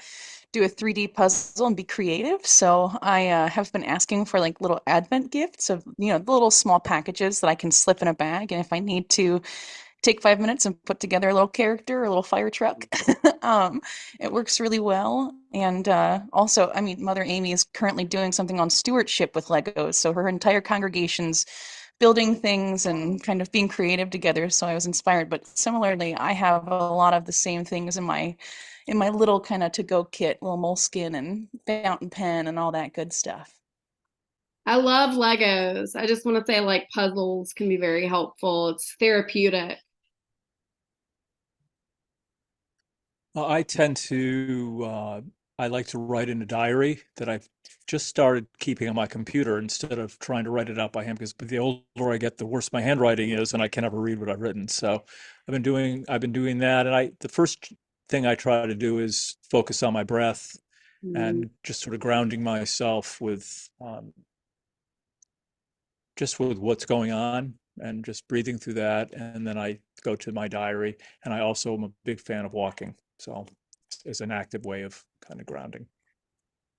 do a 3D puzzle and be creative. So I have been asking for like little advent gifts of, the little small packages that I can slip in a bag, and if I need to take 5 minutes and put together a little character, a little fire truck. It works really well. And also, I mean, Mother Amy is currently doing something on stewardship with Legos. So her entire congregation's building things and kind of being creative together. So I was inspired. But similarly, I have a lot of the same things in my little kind of to-go kit, little moleskin and fountain pen and all that good stuff. I love Legos. I just want to say, like, puzzles can be very helpful. It's therapeutic. I tend to, I like to write in a diary that I've just started keeping on my computer instead of trying to write it out by hand, because the older I get, the worse my handwriting is, and I can never read what I've written. So I've been doing that. And the first thing I try to do is focus on my breath and just sort of grounding myself with, just with what's going on and just breathing through that. And then I go to my diary, and I also am a big fan of walking. So it's an active way of kind of grounding.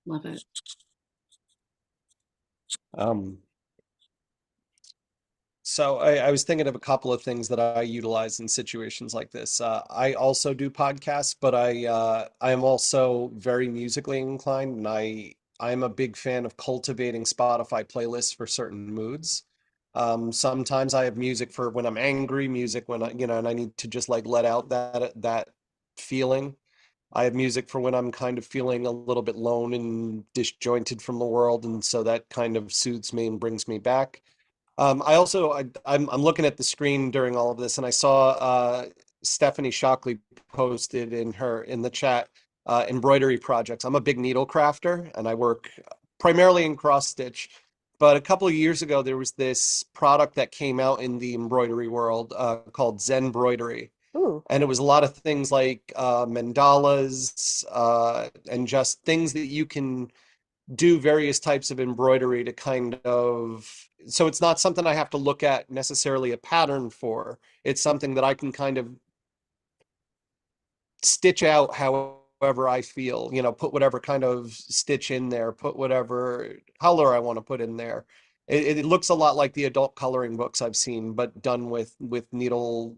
Love it. So I was thinking of a couple of things that I utilize in situations like this. I also do podcasts, but I am also very musically inclined, and I'm a big fan of cultivating Spotify playlists for certain moods. Sometimes I have music for when I'm angry, music when and I need to just like let out that feeling. I have music for when I'm kind of feeling a little bit lone and disjointed from the world, and so that kind of soothes me and brings me back. I'm looking at the screen during all of this, and I saw Stephanie Shockley posted in the chat embroidery projects. I'm a big needle crafter, and I work primarily in cross stitch. But a couple of years ago, there was this product that came out in the embroidery world called Zen Embroidery. Ooh. And it was a lot of things like mandalas and just things that you can do various types of embroidery to kind of, so it's not something I have to look at necessarily a pattern for. It's something that I can kind of stitch out however I feel, put whatever kind of stitch in there, put whatever color I want to put in there. It looks a lot like the adult coloring books I've seen, but done with needle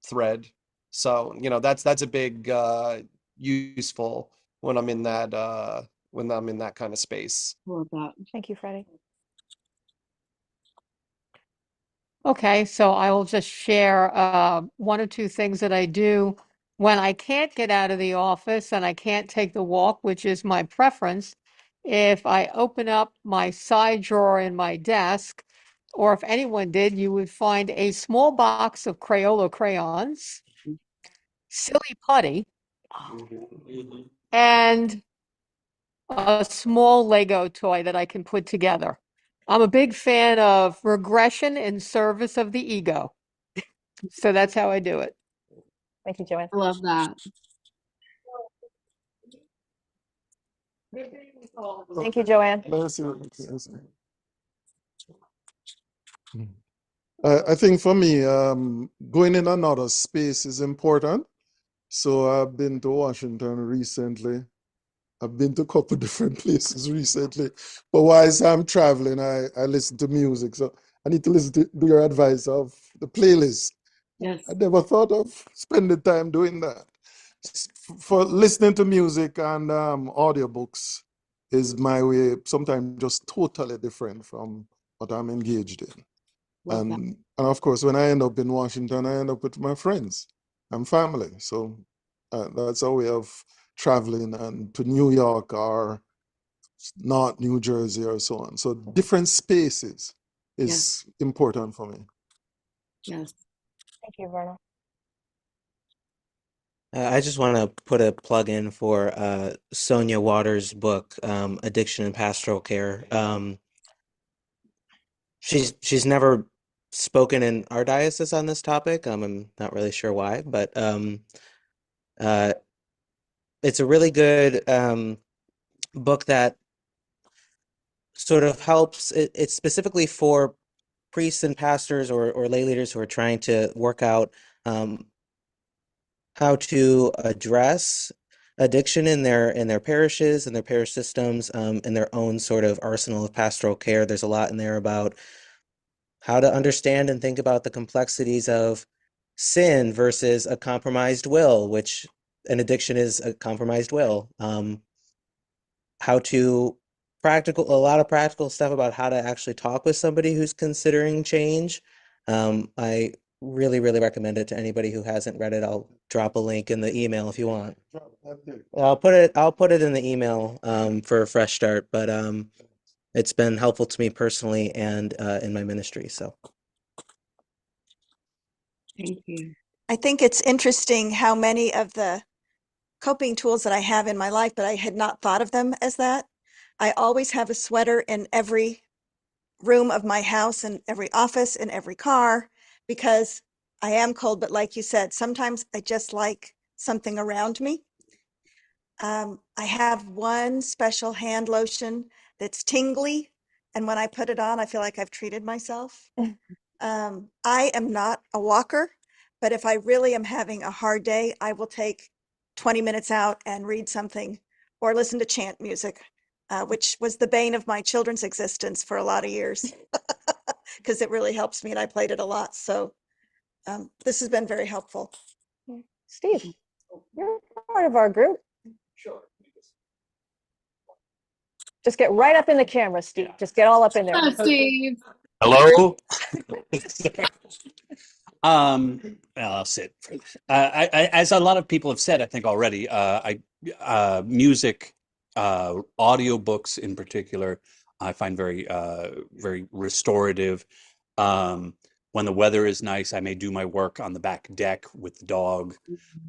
thread. So, that's a big useful when I'm in that kind of space. Love that. Thank you, Freddie. Okay, so I will just share one or two things that I do when I can't get out of the office and I can't take the walk, which is my preference. If I open up my side drawer in my desk, or if anyone did, you would find a small box of Crayola crayons, silly putty, and a small Lego toy that I can put together. I'm a big fan of regression in service of the ego. So that's how I do it. Thank you, Joanne. I love that. Thank you, Joanne. I think for me, going in another space is important. So I've been to Washington recently. I've been to a couple different places recently. But whilst I'm traveling, I listen to music. So I need to listen to your advice of the playlist. Yes. I never thought of spending time doing that. For listening to music and audiobooks is my way, sometimes just totally different from what I'm engaged in. And of course, when I end up in Washington, I end up with my friends and family. So that's a way of traveling and to New York or North New Jersey or so on. So different spaces is important for me. Yes. Thank you, Verna. I just want to put a plug in for Sonia Waters' book, Addiction and Pastoral Care. She's never spoken in our diocese on this topic. I'm not really sure why, but it's a really good book that sort of helps. It's specifically for priests and pastors or lay leaders who are trying to work out how to address addiction in their parishes and their parish systems, in their own sort of arsenal of pastoral care. There's a lot in there about how to understand and think about the complexities of sin versus a compromised will, which an addiction is a compromised will. How to a lot of practical stuff about how to actually talk with somebody who's considering change. I really, really recommend it to anybody who hasn't read it. I'll drop a link in the email if you want. I'll put it in the email for a fresh start, but it's been helpful to me personally and in my ministry. So Thank you. I think it's interesting how many of the coping tools that I have in my life, but I had not thought of them as that. I always have a sweater in every room of my house, in every office, in every car, because I am cold. But like you said, sometimes I just like something around me. I have one special hand lotion that's tingly, and when I put it on, I feel like I've treated myself. I am not a walker, but if I really am having a hard day, I will take 20 minutes out and read something or listen to chant music, which was the bane of my children's existence for a lot of years, because it really helps me and I played it a lot. So this has been very helpful. Steve, you're part of our group. Sure. Just get right up in the camera, Steve. Just get all up in there. Hello, Steve. Hello. I'll sit. As a lot of people have said, I think already, music, audiobooks in particular, I find very, very restorative. When the weather is nice, I may do my work on the back deck with the dog.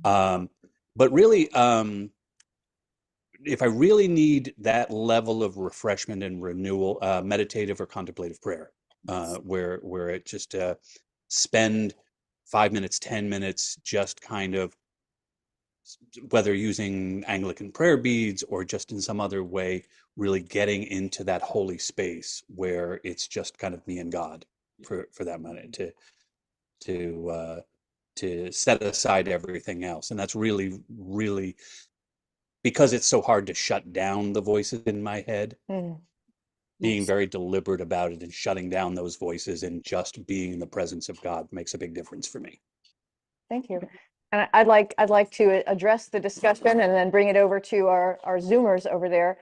But really, if I really need that level of refreshment and renewal, meditative or contemplative prayer, where it just spend 5 minutes, 10 minutes, just kind of, whether using Anglican prayer beads or just in some other way, really getting into that holy space where it's just kind of me and God for that minute to set aside everything else. And that's really, really, because it's so hard to shut down the voices in my head, being very deliberate about it and shutting down those voices and just being in the presence of God makes a big difference for me. Thank you. And I'd like to address the discussion and then bring it over to our Zoomers over there.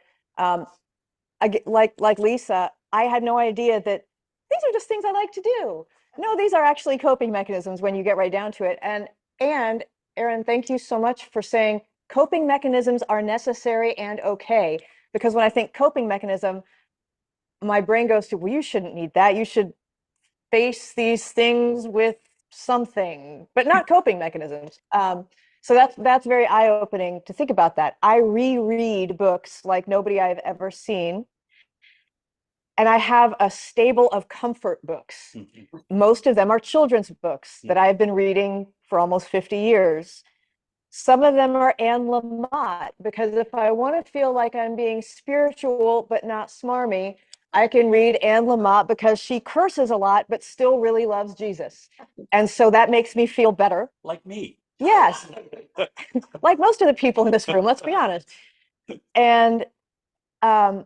Like Lisa, I had no idea that these are just things I like to do. No, these are actually coping mechanisms when you get right down to it. And Erin, thank you so much for saying coping mechanisms are necessary and okay. Because when I think coping mechanism, my brain goes to, well, you shouldn't need that. You should face these things with something, but not coping mechanisms. So that's very eye-opening to think about that. I reread books like nobody I've ever seen. And I have a stable of comfort books. Most of them are children's books that I've been reading for almost 50 years. Some of them are Anne Lamott, because if I want to feel like I'm being spiritual but not smarmy, I can read Anne Lamott because she curses a lot but still really loves Jesus. And so that makes me feel better. Like me. Yes. Like most of the people in this room, let's be honest. And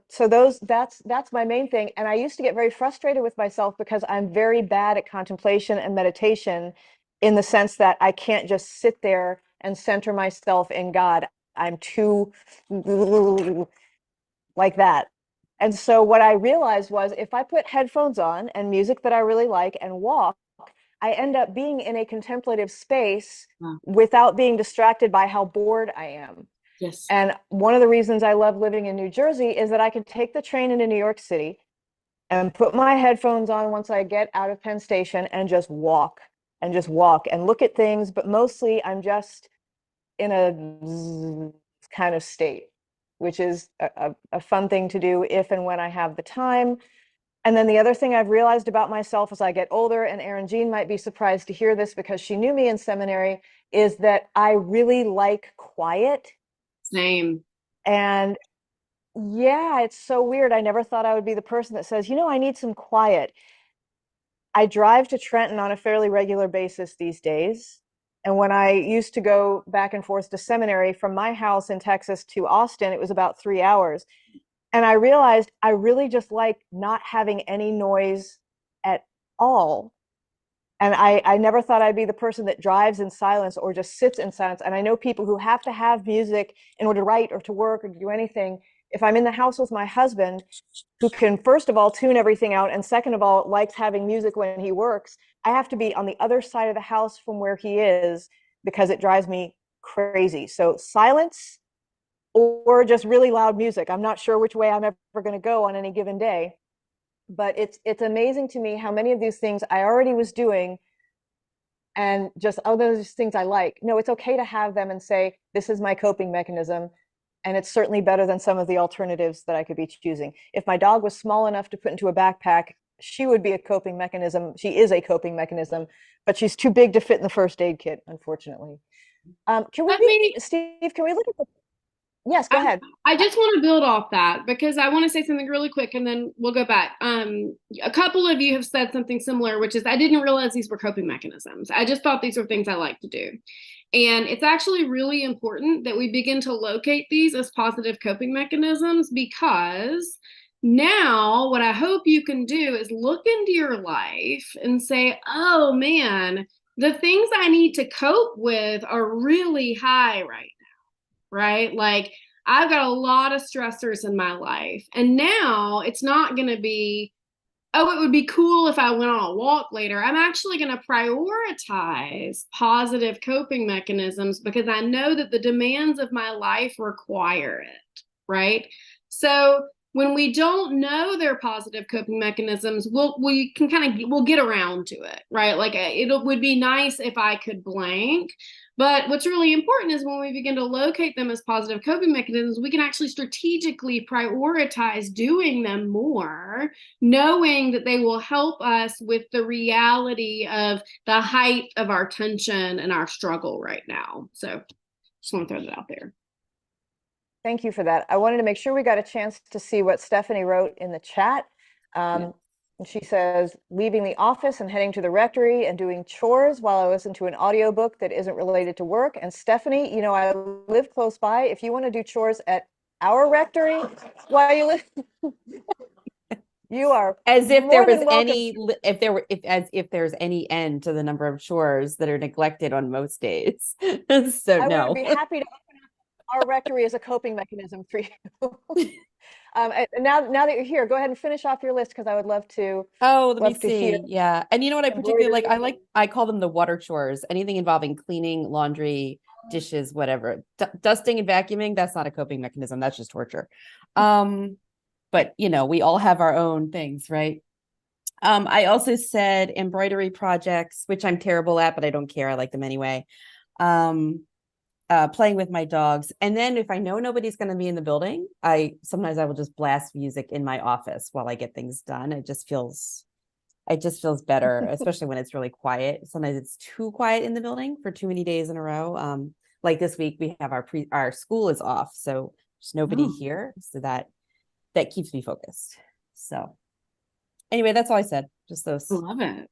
so that's my main thing. And I used to get very frustrated with myself because I'm very bad at contemplation and meditation, in the sense that I can't just sit there and center myself in God. I'm too like that. And so what I realized was, if I put headphones on and music that I really like and walk, I end up being in a contemplative space without being distracted by how bored I am. Yes. And one of the reasons I love living in New Jersey is that I can take the train into New York City and put my headphones on once I get out of Penn Station and just walk and look at things. But mostly I'm just in a kind of state, which is a fun thing to do if and when I have the time. And then the other thing I've realized about myself as I get older, and Erin Jean might be surprised to hear this because she knew me in seminary, is that I really like quiet. Same. And yeah, it's so weird. I never thought I would be the person that says, I need some quiet. I drive to Trenton on a fairly regular basis these days. And when I used to go back and forth to seminary from my house in Texas to Austin, it was about 3 hours. And I realized I really just like not having any noise at all. And I never thought I'd be the person that drives in silence or just sits in silence. And I know people who have to have music in order to write or to work or to do anything. If I'm in the house with my husband, who can, first of all, tune everything out, and second of all, likes having music when he works, I have to be on the other side of the house from where he is because it drives me crazy. So silence or just really loud music. I'm not sure which way I'm ever going to go on any given day. But it's amazing to me how many of these things I already was doing and just, oh, those things I like. No, it's okay to have them and say, this is my coping mechanism. And it's certainly better than some of the alternatives that I could be choosing. If my dog was small enough to put into a backpack, she would be a coping mechanism. She is a coping mechanism, but she's too big to fit in the first aid kit, unfortunately. Steve, can we look at the, yes, go ahead. I just want to build off that because I want to say something really quick and then we'll go back. A couple of you have said something similar, which is I didn't realize these were coping mechanisms. I just thought these were things I like to do. And it's actually really important that we begin to locate these as positive coping mechanisms, because now what I hope you can do is look into your life and say, oh man, the things I need to cope with are really high right now, right? Like I've got a lot of stressors in my life. And now it's not going to be, oh, it would be cool if I went on a walk later. I'm actually going to prioritize positive coping mechanisms because I know that the demands of my life require it, right? So when we don't know their positive coping mechanisms, we'll get around to it, right? Like it would be nice if I could blank. But what's really important is when we begin to locate them as positive coping mechanisms, we can actually strategically prioritize doing them more, knowing that they will help us with the reality of the height of our tension and our struggle right now. So just want to throw that out there. Thank you for that. I wanted to make sure we got a chance to see what Stephanie wrote in the chat. And she says, leaving the office and heading to the rectory and doing chores while I listen to an audiobook that isn't related to work. And Stephanie, you know, I live close by. If you want to do chores at our rectory while you live, you are as if there was welcome. if there's any end to the number of chores that are neglected on most days. So I no. would be happy to open up our rectory as a coping mechanism for you. Now that you're here, go ahead and finish off your list because I would love to. Oh, let me to see. hear. Yeah. And you know what I particularly like? I call them the water chores. Anything involving cleaning, laundry, dishes, whatever. Dusting and vacuuming, that's not a coping mechanism. That's just torture. But you know, we all have our own things, right? I also said embroidery projects, which I'm terrible at, but I don't care. I like them anyway. Playing with my dogs. And then if I know nobody's going to be in the building, sometimes I will just blast music in my office while I get things done. It just feels better, especially when it's really quiet. Sometimes it's too quiet in the building for too many days in a row. Like this week we have our school is off, so there's nobody here. So that keeps me focused. So anyway, that's all I said. Just those. Love it.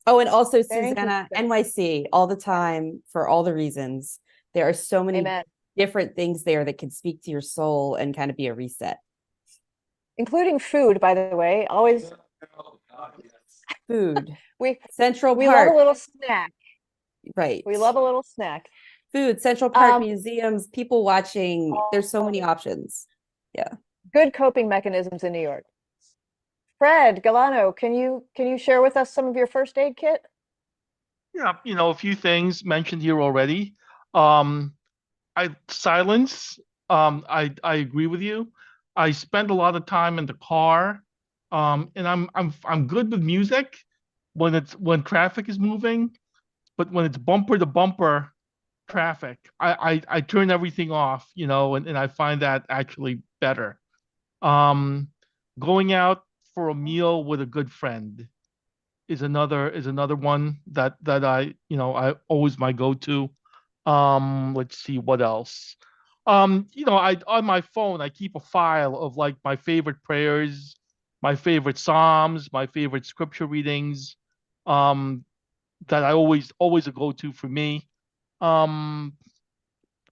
Oh, and also Susanna, NYC all the time for all the reasons. There are so many different things there that can speak to your soul and kind of be a reset. Including food, by the way. Always food. We love a little snack. Right. We love a little snack. Food, Central Park, museums, people watching. There's so many options. Yeah. Good coping mechanisms in New York. Fred Galano, can you share with us some of your first aid kit? Yeah, you know, a few things mentioned here already. Silence. I agree with you. I spend a lot of time in the car, and I'm good with music when traffic is moving, but when it's bumper to bumper traffic, I turn everything off, you know, and I find that actually better. Going out for a meal with a good friend is another one that I, you know, I always my go-to. Let's see what else. You know, on my phone I keep a file of like my favorite prayers, my favorite psalms, my favorite scripture readings, that I always a go-to for me.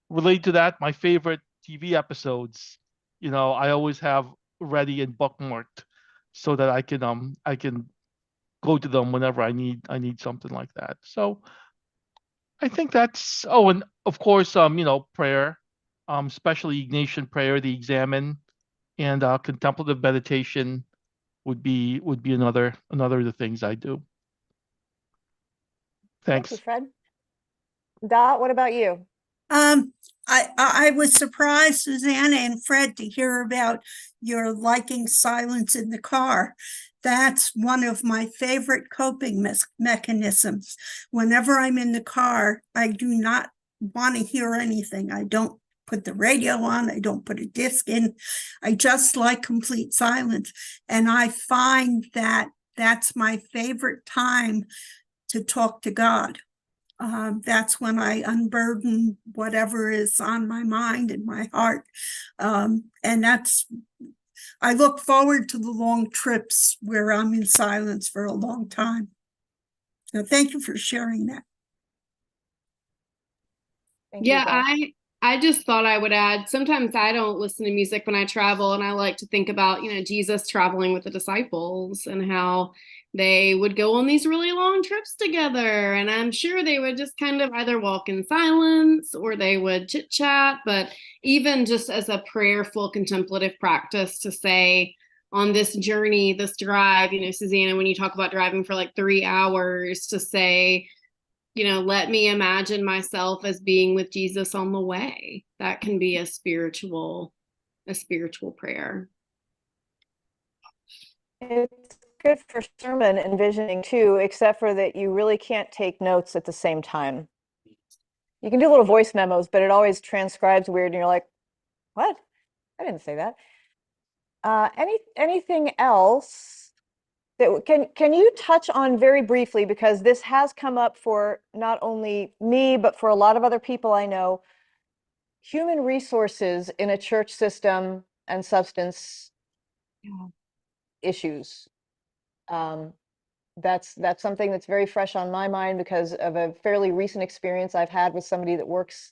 Related to that, my favorite TV episodes, you know, I always have ready and bookmarked so that I can go to them whenever I need something like that. So I think that's, oh, and of course, prayer, especially Ignatian prayer, the examen, and contemplative meditation would be another of the things I do. Thank you, Thanks. Fred. Dot, what about you? I was surprised, Susanna and Fred, to hear about your liking silence in the car. That's one of my favorite coping mechanisms. Whenever I'm in the car, I do not want to hear anything. I don't put the radio on. I don't put a disc in. I just like complete silence. And I find that that's my favorite time to talk to God. That's when I unburden whatever is on my mind and my heart. And I look forward to the long trips where I'm in silence for a long time. So thank you for sharing that. Thank you, Yeah, Dot. I just thought I would add, sometimes I don't listen to music when I travel, and I like to think about, Jesus traveling with the disciples and how they would go on these really long trips together. And I'm sure they would just kind of either walk in silence or they would chit chat. But even just as a prayerful contemplative practice to say, on this journey, this drive, Susanna, when you talk about driving for like 3 hours, to say, let me imagine myself as being with Jesus on the way. That can be a spiritual prayer. It's good for sermon envisioning too, except for that you really can't take notes at the same time. You can do little voice memos, but it always transcribes weird and you're like, what? I didn't say that. Anything else that can you touch on very briefly, because this has come up for not only me, but for a lot of other people I know, human resources in a church system and substance issues. That's something that's very fresh on my mind because of a fairly recent experience I've had with somebody that works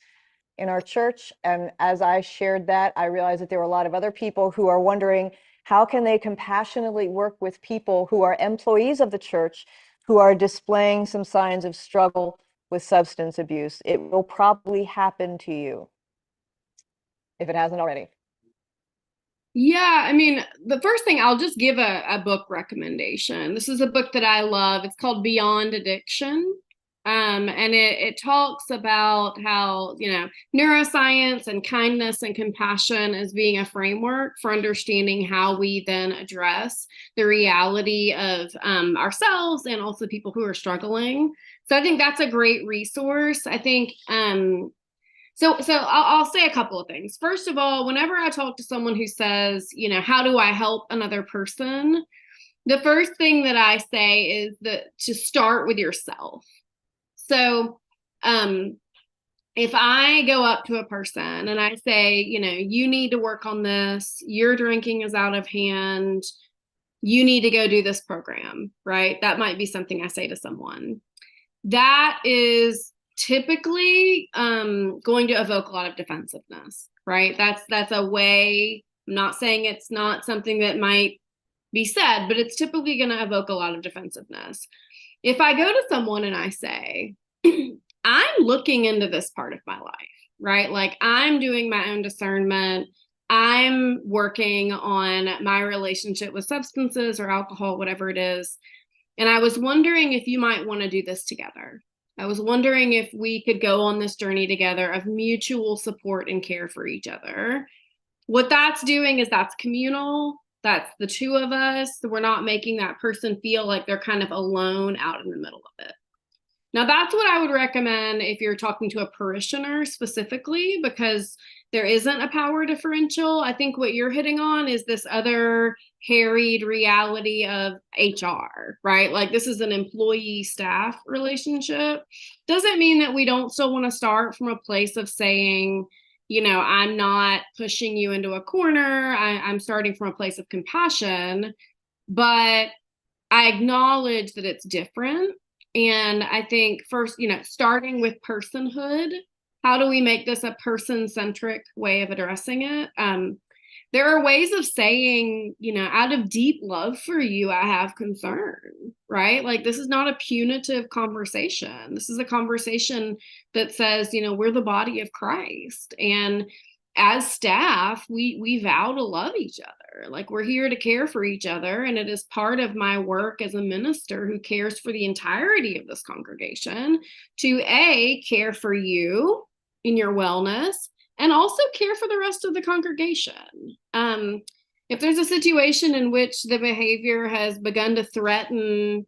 in our church. And as I shared that, I realized that there were a lot of other people who are wondering, how can they compassionately work with people who are employees of the church who are displaying some signs of struggle with substance abuse? It will probably happen to you if it hasn't already. Yeah, I mean, the first thing, I'll just give a book recommendation. This is a book that I love. It's called Beyond Addiction. And it talks about how, neuroscience and kindness and compassion as being a framework for understanding how we then address the reality of ourselves and also people who are struggling. So I think that's a great resource. I think So I'll say a couple of things. First of all, whenever I talk to someone who says, how do I help another person? The first thing that I say is to start with yourself. So if I go up to a person and I say, you need to work on this, your drinking is out of hand, you need to go do this program, right? That might be something I say to someone. That is typically going to evoke a lot of defensiveness, right? That's a way. I'm not saying it's not something that might be said, but it's typically going to evoke a lot of defensiveness. If I go to someone and I say, I'm looking into this part of my life, right? Like I'm doing my own discernment. I'm working on my relationship with substances or alcohol, whatever it is. And I was wondering if you might want to do this together. I was wondering if we could go on this journey together of mutual support and care for each other. What that's doing is that's communal. That's the two of us. So we're not making that person feel like they're kind of alone out in the middle of it. Now, that's what I would recommend if you're talking to a parishioner specifically, because there isn't a power differential. I think what you're hitting on is this other harried reality of HR, right? Like this is an employee-staff relationship. Doesn't mean that we don't still want to start from a place of saying, I'm not pushing you into a corner. I'm starting from a place of compassion, but I acknowledge that it's different. And I think first, starting with personhood, how do we make this a person-centric way of addressing it? there are ways of saying, out of deep love for you, I have concern, right? Like, this is not a punitive conversation. This is a conversation that says, we're the body of Christ. And as staff, we vow to love each other. Like, we're here to care for each other. And it is part of my work as a minister who cares for the entirety of this congregation to care for you in your wellness, and also care for the rest of the congregation. If there's a situation in which the behavior has begun to threaten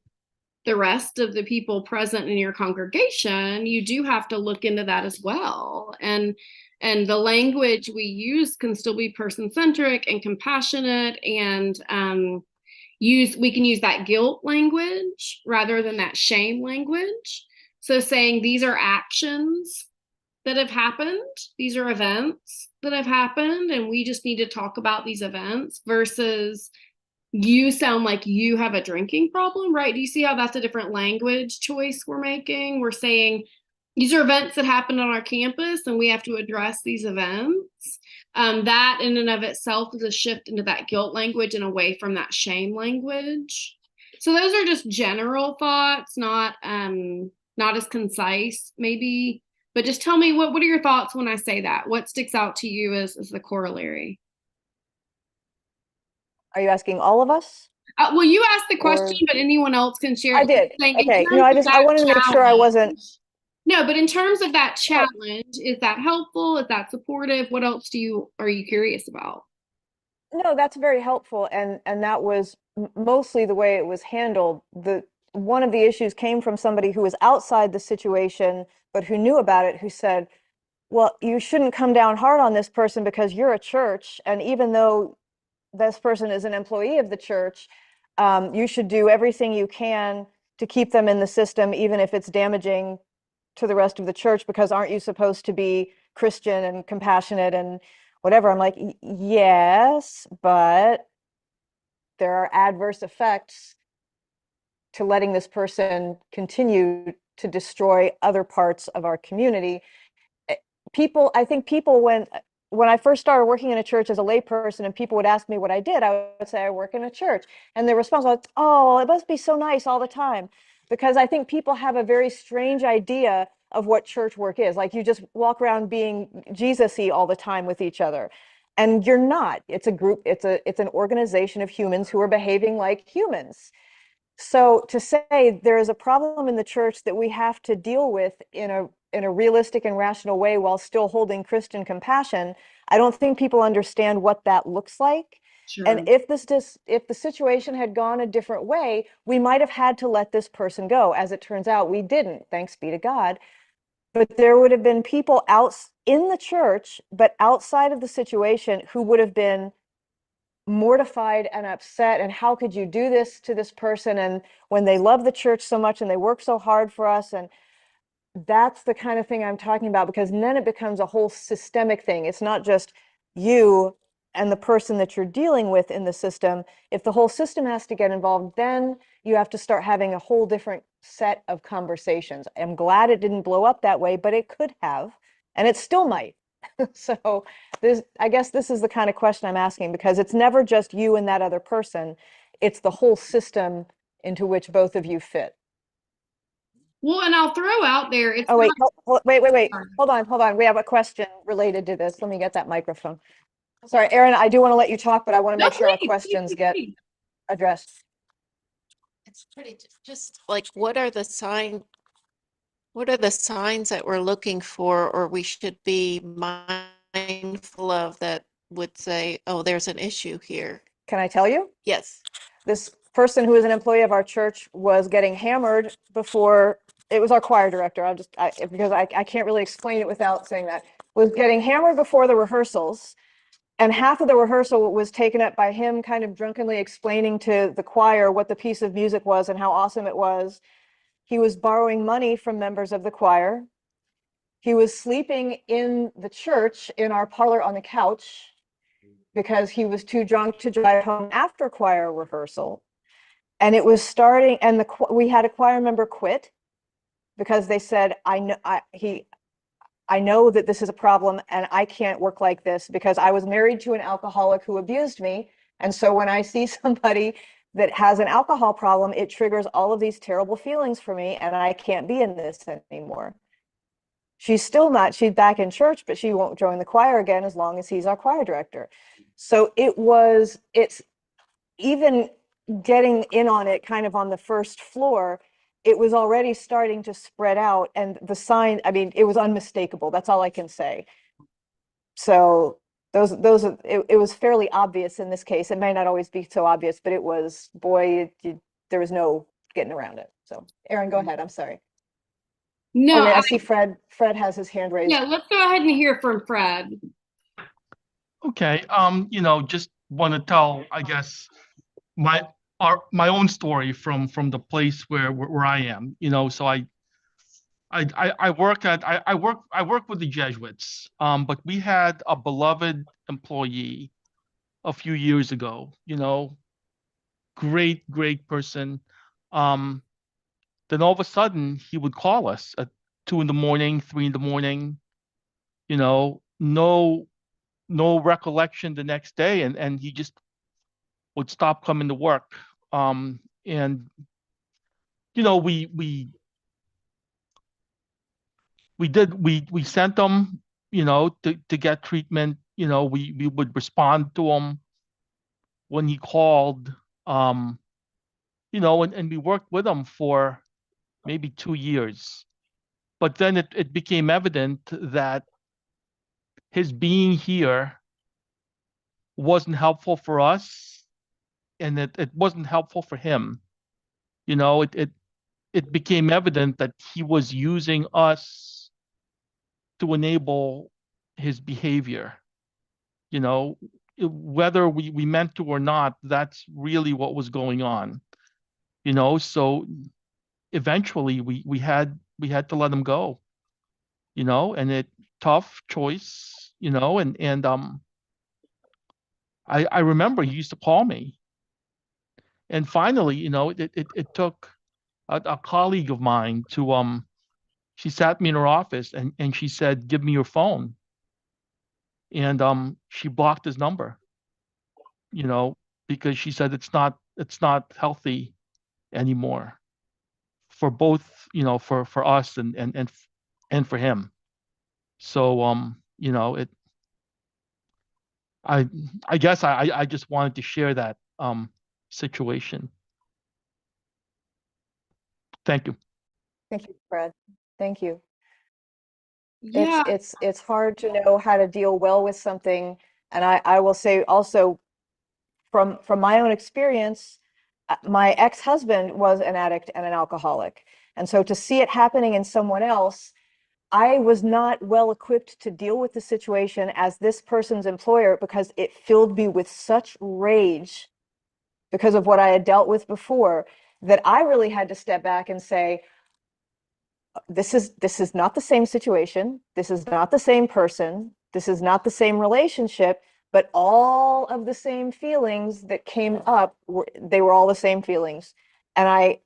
the rest of the people present in your congregation, you do have to look into that as well. And the language we use can still be person-centric and compassionate, and we can use that guilt language rather than that shame language. So saying these are actions that have happened, these are events that have happened, and we just need to talk about these events, versus you sound like you have a drinking problem, right? Do you see how that's a different language choice we're making? We're saying these are events that happened on our campus and we have to address these events. That in and of itself is a shift into that guilt language and away from that shame language. So those are just general thoughts, not as concise maybe. But just tell me, what are your thoughts when I say that? What sticks out to you as the corollary? Are you asking all of us? Well, you asked the question, Or- but anyone else can share. I did. Okay. I wanted to make sure I wasn't. No, but in terms of that challenge, is that helpful? Is that supportive? What else are you curious about? No, that's very helpful. And that was mostly the way it was handled. One of the issues came from somebody who was outside the situation, but who knew about it, who said, well, you shouldn't come down hard on this person because you're a church. And even though this person is an employee of the church, you should do everything you can to keep them in the system, even if it's damaging to the rest of the church, because aren't you supposed to be Christian and compassionate and whatever? I'm like, yes, but there are adverse effects to letting this person continue to destroy other parts of our community. I think people, when I first started working in a church as a layperson and people would ask me what I did, I would say I work in a church. And the response was, oh, it must be so nice all the time. Because I think people have a very strange idea of what church work is. Like, you just walk around being Jesus-y all the time with each other. And you're not. It's a group, it's an organization of humans who are behaving like humans. So to say there is a problem in the church that we have to deal with in a realistic and rational way while still holding Christian compassion, I don't think people understand what that looks like. Sure. And if the situation had gone a different way, we might have had to let this person go. As it turns out, we didn't, thanks be to God. But there would have been people out in the church, but outside of the situation, who would have been mortified and upset, and how could you do this to this person, and when they love the church so much and they work so hard for us. And that's the kind of thing I'm talking about, because then it becomes a whole systemic thing. It's not just you and the person that you're dealing with in the system. If the whole system has to get involved, then you have to start having a whole different set of conversations. I'm glad it didn't blow up that way, but it could have, and it still might. So I guess this is the kind of question I'm asking, because it's never just you and that other person. It's the whole system into which both of you fit. Well, and I'll throw out there. Oh, wait, wait. Hold on. We have a question related to this. Let me get that microphone. Sorry, Erin, I do want to let you talk, but I want to make sure our questions get addressed. It's pretty just like, what are the signs that we're looking for, or we should be mindful of, that would say, oh, there's an issue here? Can I tell you? Yes. This person who is an employee of our church was getting hammered before. It was our choir director. Because I can't really explain it without saying that. Was getting hammered before the rehearsals. And half of the rehearsal was taken up by him kind of drunkenly explaining to the choir what the piece of music was and how awesome it was. He was borrowing money from members of the choir. He was sleeping in the church in our parlor on the couch because he was too drunk to drive home after choir rehearsal. And it was starting, and we had a choir member quit because they said, I I know that this is a problem and I can't work like this because I was married to an alcoholic who abused me. And so when I see somebody that has an alcohol problem, it triggers all of these terrible feelings for me and I can't be in this anymore. She's back in church, but she won't join the choir again as long as he's our choir director. So it's even getting in on it kind of on the first floor, it was already starting to spread out, and the sign, I mean, it was unmistakable. That's all I can say. So it was fairly obvious in this case. It may not always be so obvious, but it was, boy, there was no getting around it. So Erin, go ahead. I'm sorry. No, Okay, I see Fred has his hand raised. Yeah, let's go ahead and hear from Fred. Okay. Just want to tell, I guess, my own story from the place where I am. So I work with the Jesuits. But we had a beloved employee a few years ago. Great person. Then all of a sudden he would call us at 2 a.m, 3 a.m. No recollection the next day, and he just would stop coming to work. And we sent him, to get treatment. We would respond to him when he called. And we worked with him for maybe 2 years. But then it became evident that his being here wasn't helpful for us, and it wasn't helpful for him. It became evident that he was using us to enable his behavior. Whether we meant to or not, that's really what was going on. So eventually we had to let him go. And tough choice. And I remember he used to call me. And finally, it took a colleague of mine to she sat me in her office and she said, "Give me your phone." And she blocked his number, because she said it's not healthy anymore for both, for us and for him. So I guess I just wanted to share that situation. Thank you. Thank you, Fred. Thank you. Yeah. It's hard to know how to deal well with something. And I will say also from my own experience, my ex-husband was an addict and an alcoholic. And so to see it happening in someone else, I was not well equipped to deal with the situation as this person's employer because it filled me with such rage because of what I had dealt with before that I really had to step back and say, this is not the same situation. This is not the same person. This is not the same relationship, but all of the same feelings that came up, they were all the same feelings. And I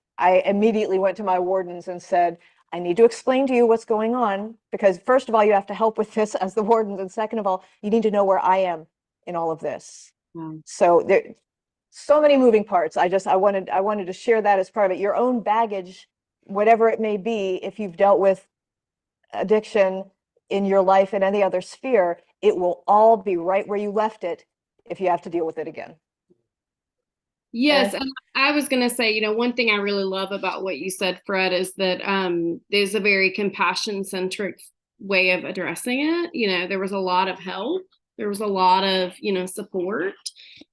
immediately went to my wardens and said, I need to explain to you what's going on, because first of all, you have to help with this as the wardens. And second of all, you need to know where I am in all of this. So there, so many moving parts. I wanted to share that as part of it. Your own baggage, whatever it may be, if you've dealt with addiction in your life in any other sphere, it will all be right where you left it if you have to deal with it again. Yes, and I was going to say, one thing I really love about what you said, Fred, is that there's a very compassion-centric way of addressing it. There was a lot of help. There was a lot of, support.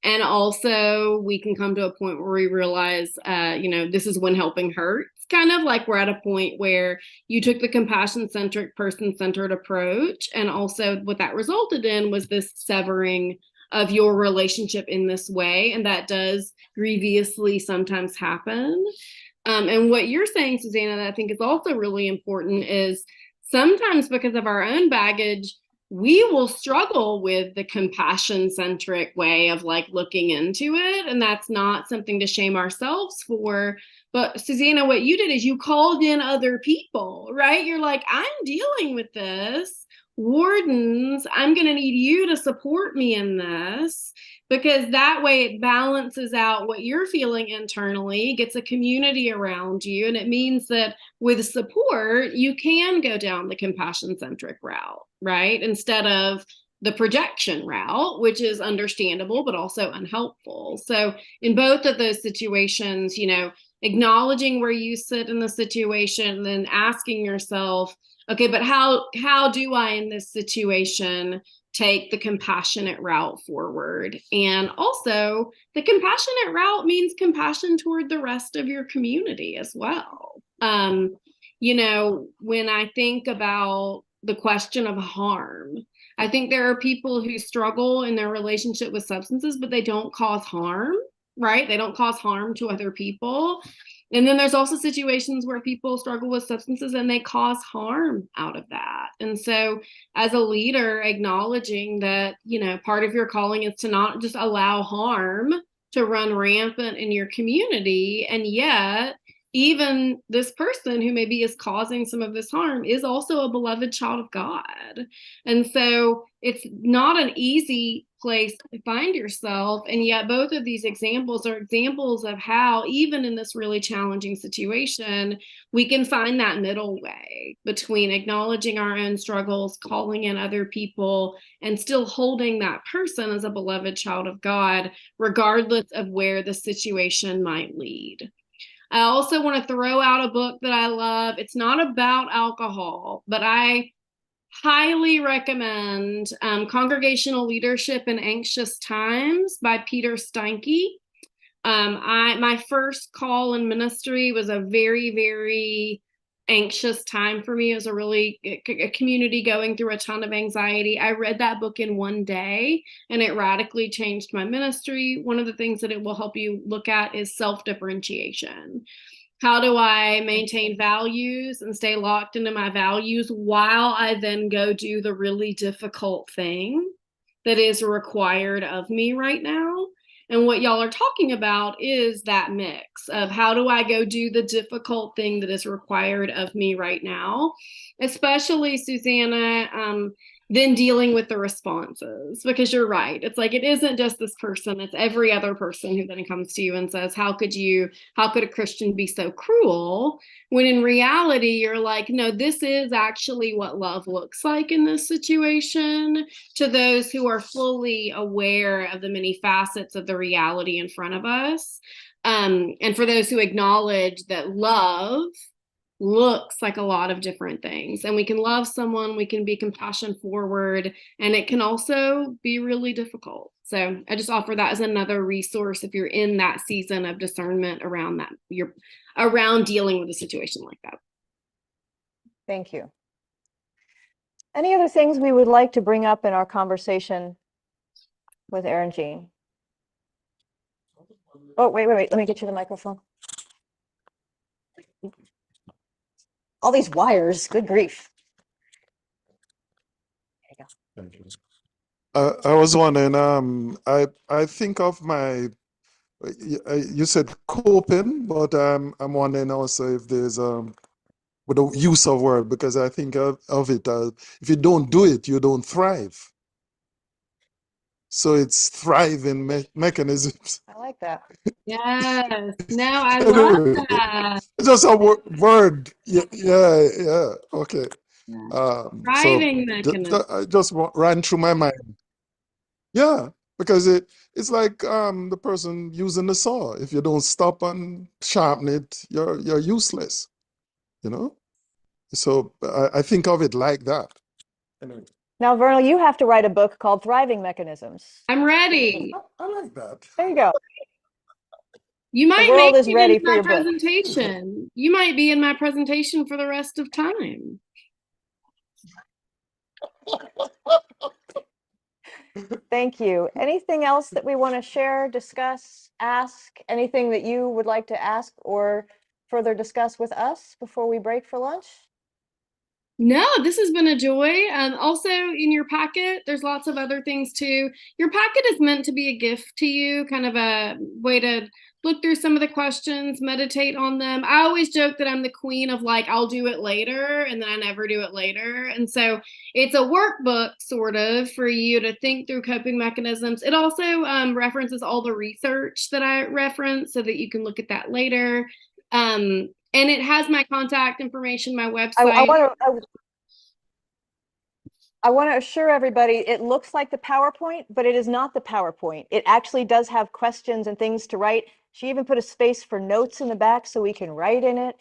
And also we can come to a point where we realize, this is when helping hurts. Kind of like we're at a point where you took the compassion-centric, person-centered approach. And also what that resulted in was this severing of your relationship in this way. And that does grievously sometimes happen. And what you're saying, Susanna, that I think is also really important is sometimes because of our own baggage, we will struggle with the compassion-centric way of looking into it. And that's not something to shame ourselves for. But Susanna, what you did is you called in other people, right? You're like, I'm dealing with this. wardens, I'm going to need you to support me in this, because that way it balances out what you're feeling internally, gets a community around you, and it means that with support, you can go down the compassion-centric route, right? Instead of the projection route, which is understandable, but also unhelpful. So in both of those situations, acknowledging where you sit in the situation, and then asking yourself, okay, but how do I in this situation take the compassionate route forward? And also, the compassionate route means compassion toward the rest of your community as well. When I think about the question of harm, I think there are people who struggle in their relationship with substances, but they don't cause harm, right? They don't cause harm to other people. And then there's also situations where people struggle with substances and they cause harm out of that. And so as a leader, acknowledging that, part of your calling is to not just allow harm to run rampant in your community. And yet, even this person who maybe is causing some of this harm is also a beloved child of God. And so it's not an easy place to find yourself. And yet both of these examples are examples of how, even in this really challenging situation, we can find that middle way between acknowledging our own struggles, calling in other people, and still holding that person as a beloved child of God, regardless of where the situation might lead. I also want to throw out a book that I love. It's not about alcohol, but I highly recommend Congregational Leadership in Anxious Times by Peter Steinke. My first call in ministry was a very, very anxious time for me. It was a community going through a ton of anxiety. I read that book in one day and it radically changed my ministry. One of the things that it will help you look at is self-differentiation. How do I maintain values and stay locked into my values while I then go do the really difficult thing that is required of me right now? And what y'all are talking about is that mix of how do I go do the difficult thing that is required of me right now, especially Susanna, then dealing with the responses, because you're right. It's like, it isn't just this person, it's every other person who then comes to you and says, how could a Christian be so cruel? When in reality, you're like, no, this is actually what love looks like in this situation, to those who are fully aware of the many facets of the reality in front of us. And for those who acknowledge that love looks like a lot of different things, and we can love someone, we can be compassion forward, and it can also be really difficult. So I just offer that as another resource if you're in that season of discernment around that, you're around dealing with a situation like that. Thank you. Any other things we would like to bring up in our conversation with Erin Jean? Oh, wait, let me get you the microphone. All these wires, good grief. There you go. I was wondering, I think of you said coping, but I'm wondering also if there's with the use of word, because I think of it as, if you don't do it, you don't thrive. So it's thriving mechanisms. I like that. Yes. No, I love that. Just a word. Yeah. Okay. Yeah. Thriving mechanism. I just ran through my mind. Yeah, because it's like the person using the saw. If you don't stop and sharpen it, you're useless. So I think of it like that. Anyway. Now, Vernal, you have to write a book called Thriving Mechanisms. I'm ready. I like that. There you go. You might the world make is it ready in for my your presentation. book. You might be in my presentation for the rest of time. Thank you. Anything else that we want to share, discuss, ask? Anything that you would like to ask or further discuss with us before we break for lunch? No, this has been a joy. Also, in your packet, there's lots of other things too. Your packet is meant to be a gift to you, kind of a way to look through some of the questions, meditate on them. I always joke that I'm the queen of like, I'll do it later, and then I never do it later. And so it's a workbook sort of for you to think through coping mechanisms. It also references all the research that I reference so that you can look at that later. And it has my contact information, my website. I want to assure everybody, it looks like the PowerPoint, but it is not the PowerPoint. It actually does have questions and things to write. She even put a space for notes in the back so we can write in it.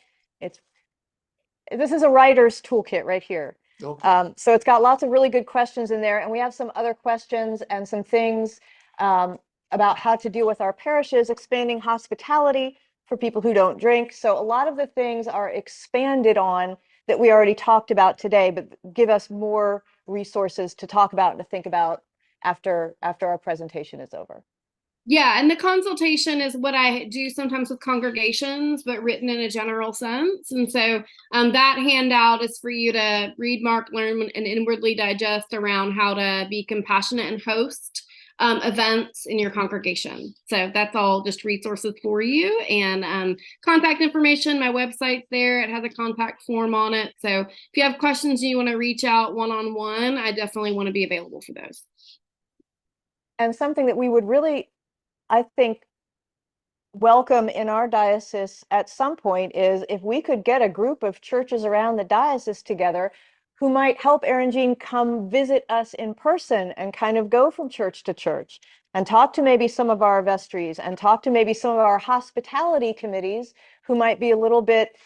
This is a writer's toolkit right here. Okay. So it's got lots of really good questions in there, and we have some other questions and some things about how to deal with our parishes, expanding hospitality for people who don't drink. So a lot of the things are expanded on that we already talked about today, but give us more resources to talk about and to think about after our presentation is over. Yeah, and the consultation is what I do sometimes with congregations, but written in a general sense. And so that handout is for you to read, mark, learn, and inwardly digest around how to be compassionate and host events in your congregation. So that's all just resources for you. And contact information, my website's there. It has a contact form on it. So if you have questions and you want to reach out one-on-one, I definitely want to be available for those. And something that we would really, I think, welcome in our diocese at some point is if we could get a group of churches around the diocese together who might help Erin Jean come visit us in person and kind of go from church to church and talk to maybe some of our vestries and talk to maybe some of our hospitality committees who might be a little bit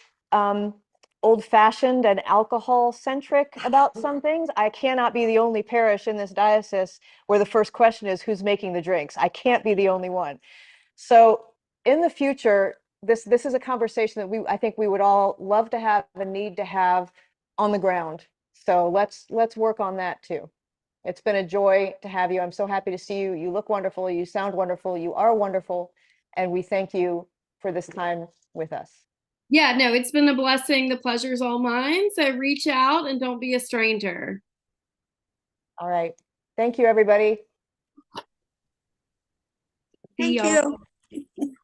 old-fashioned and alcohol-centric about some things. I cannot be the only parish in this diocese where the first question is who's making the drinks. I can't be the only one. So in the future, this is a conversation that I think we would all love to have and need to have on the ground. So let's work on that too. It's been a joy to have you. I'm so happy to see you. You look wonderful. You sound wonderful. You are wonderful. And we thank you for this time with us. Yeah, no, it's been a blessing. The pleasure's all mine. So reach out and don't be a stranger. All right. Thank you, everybody. Thank you.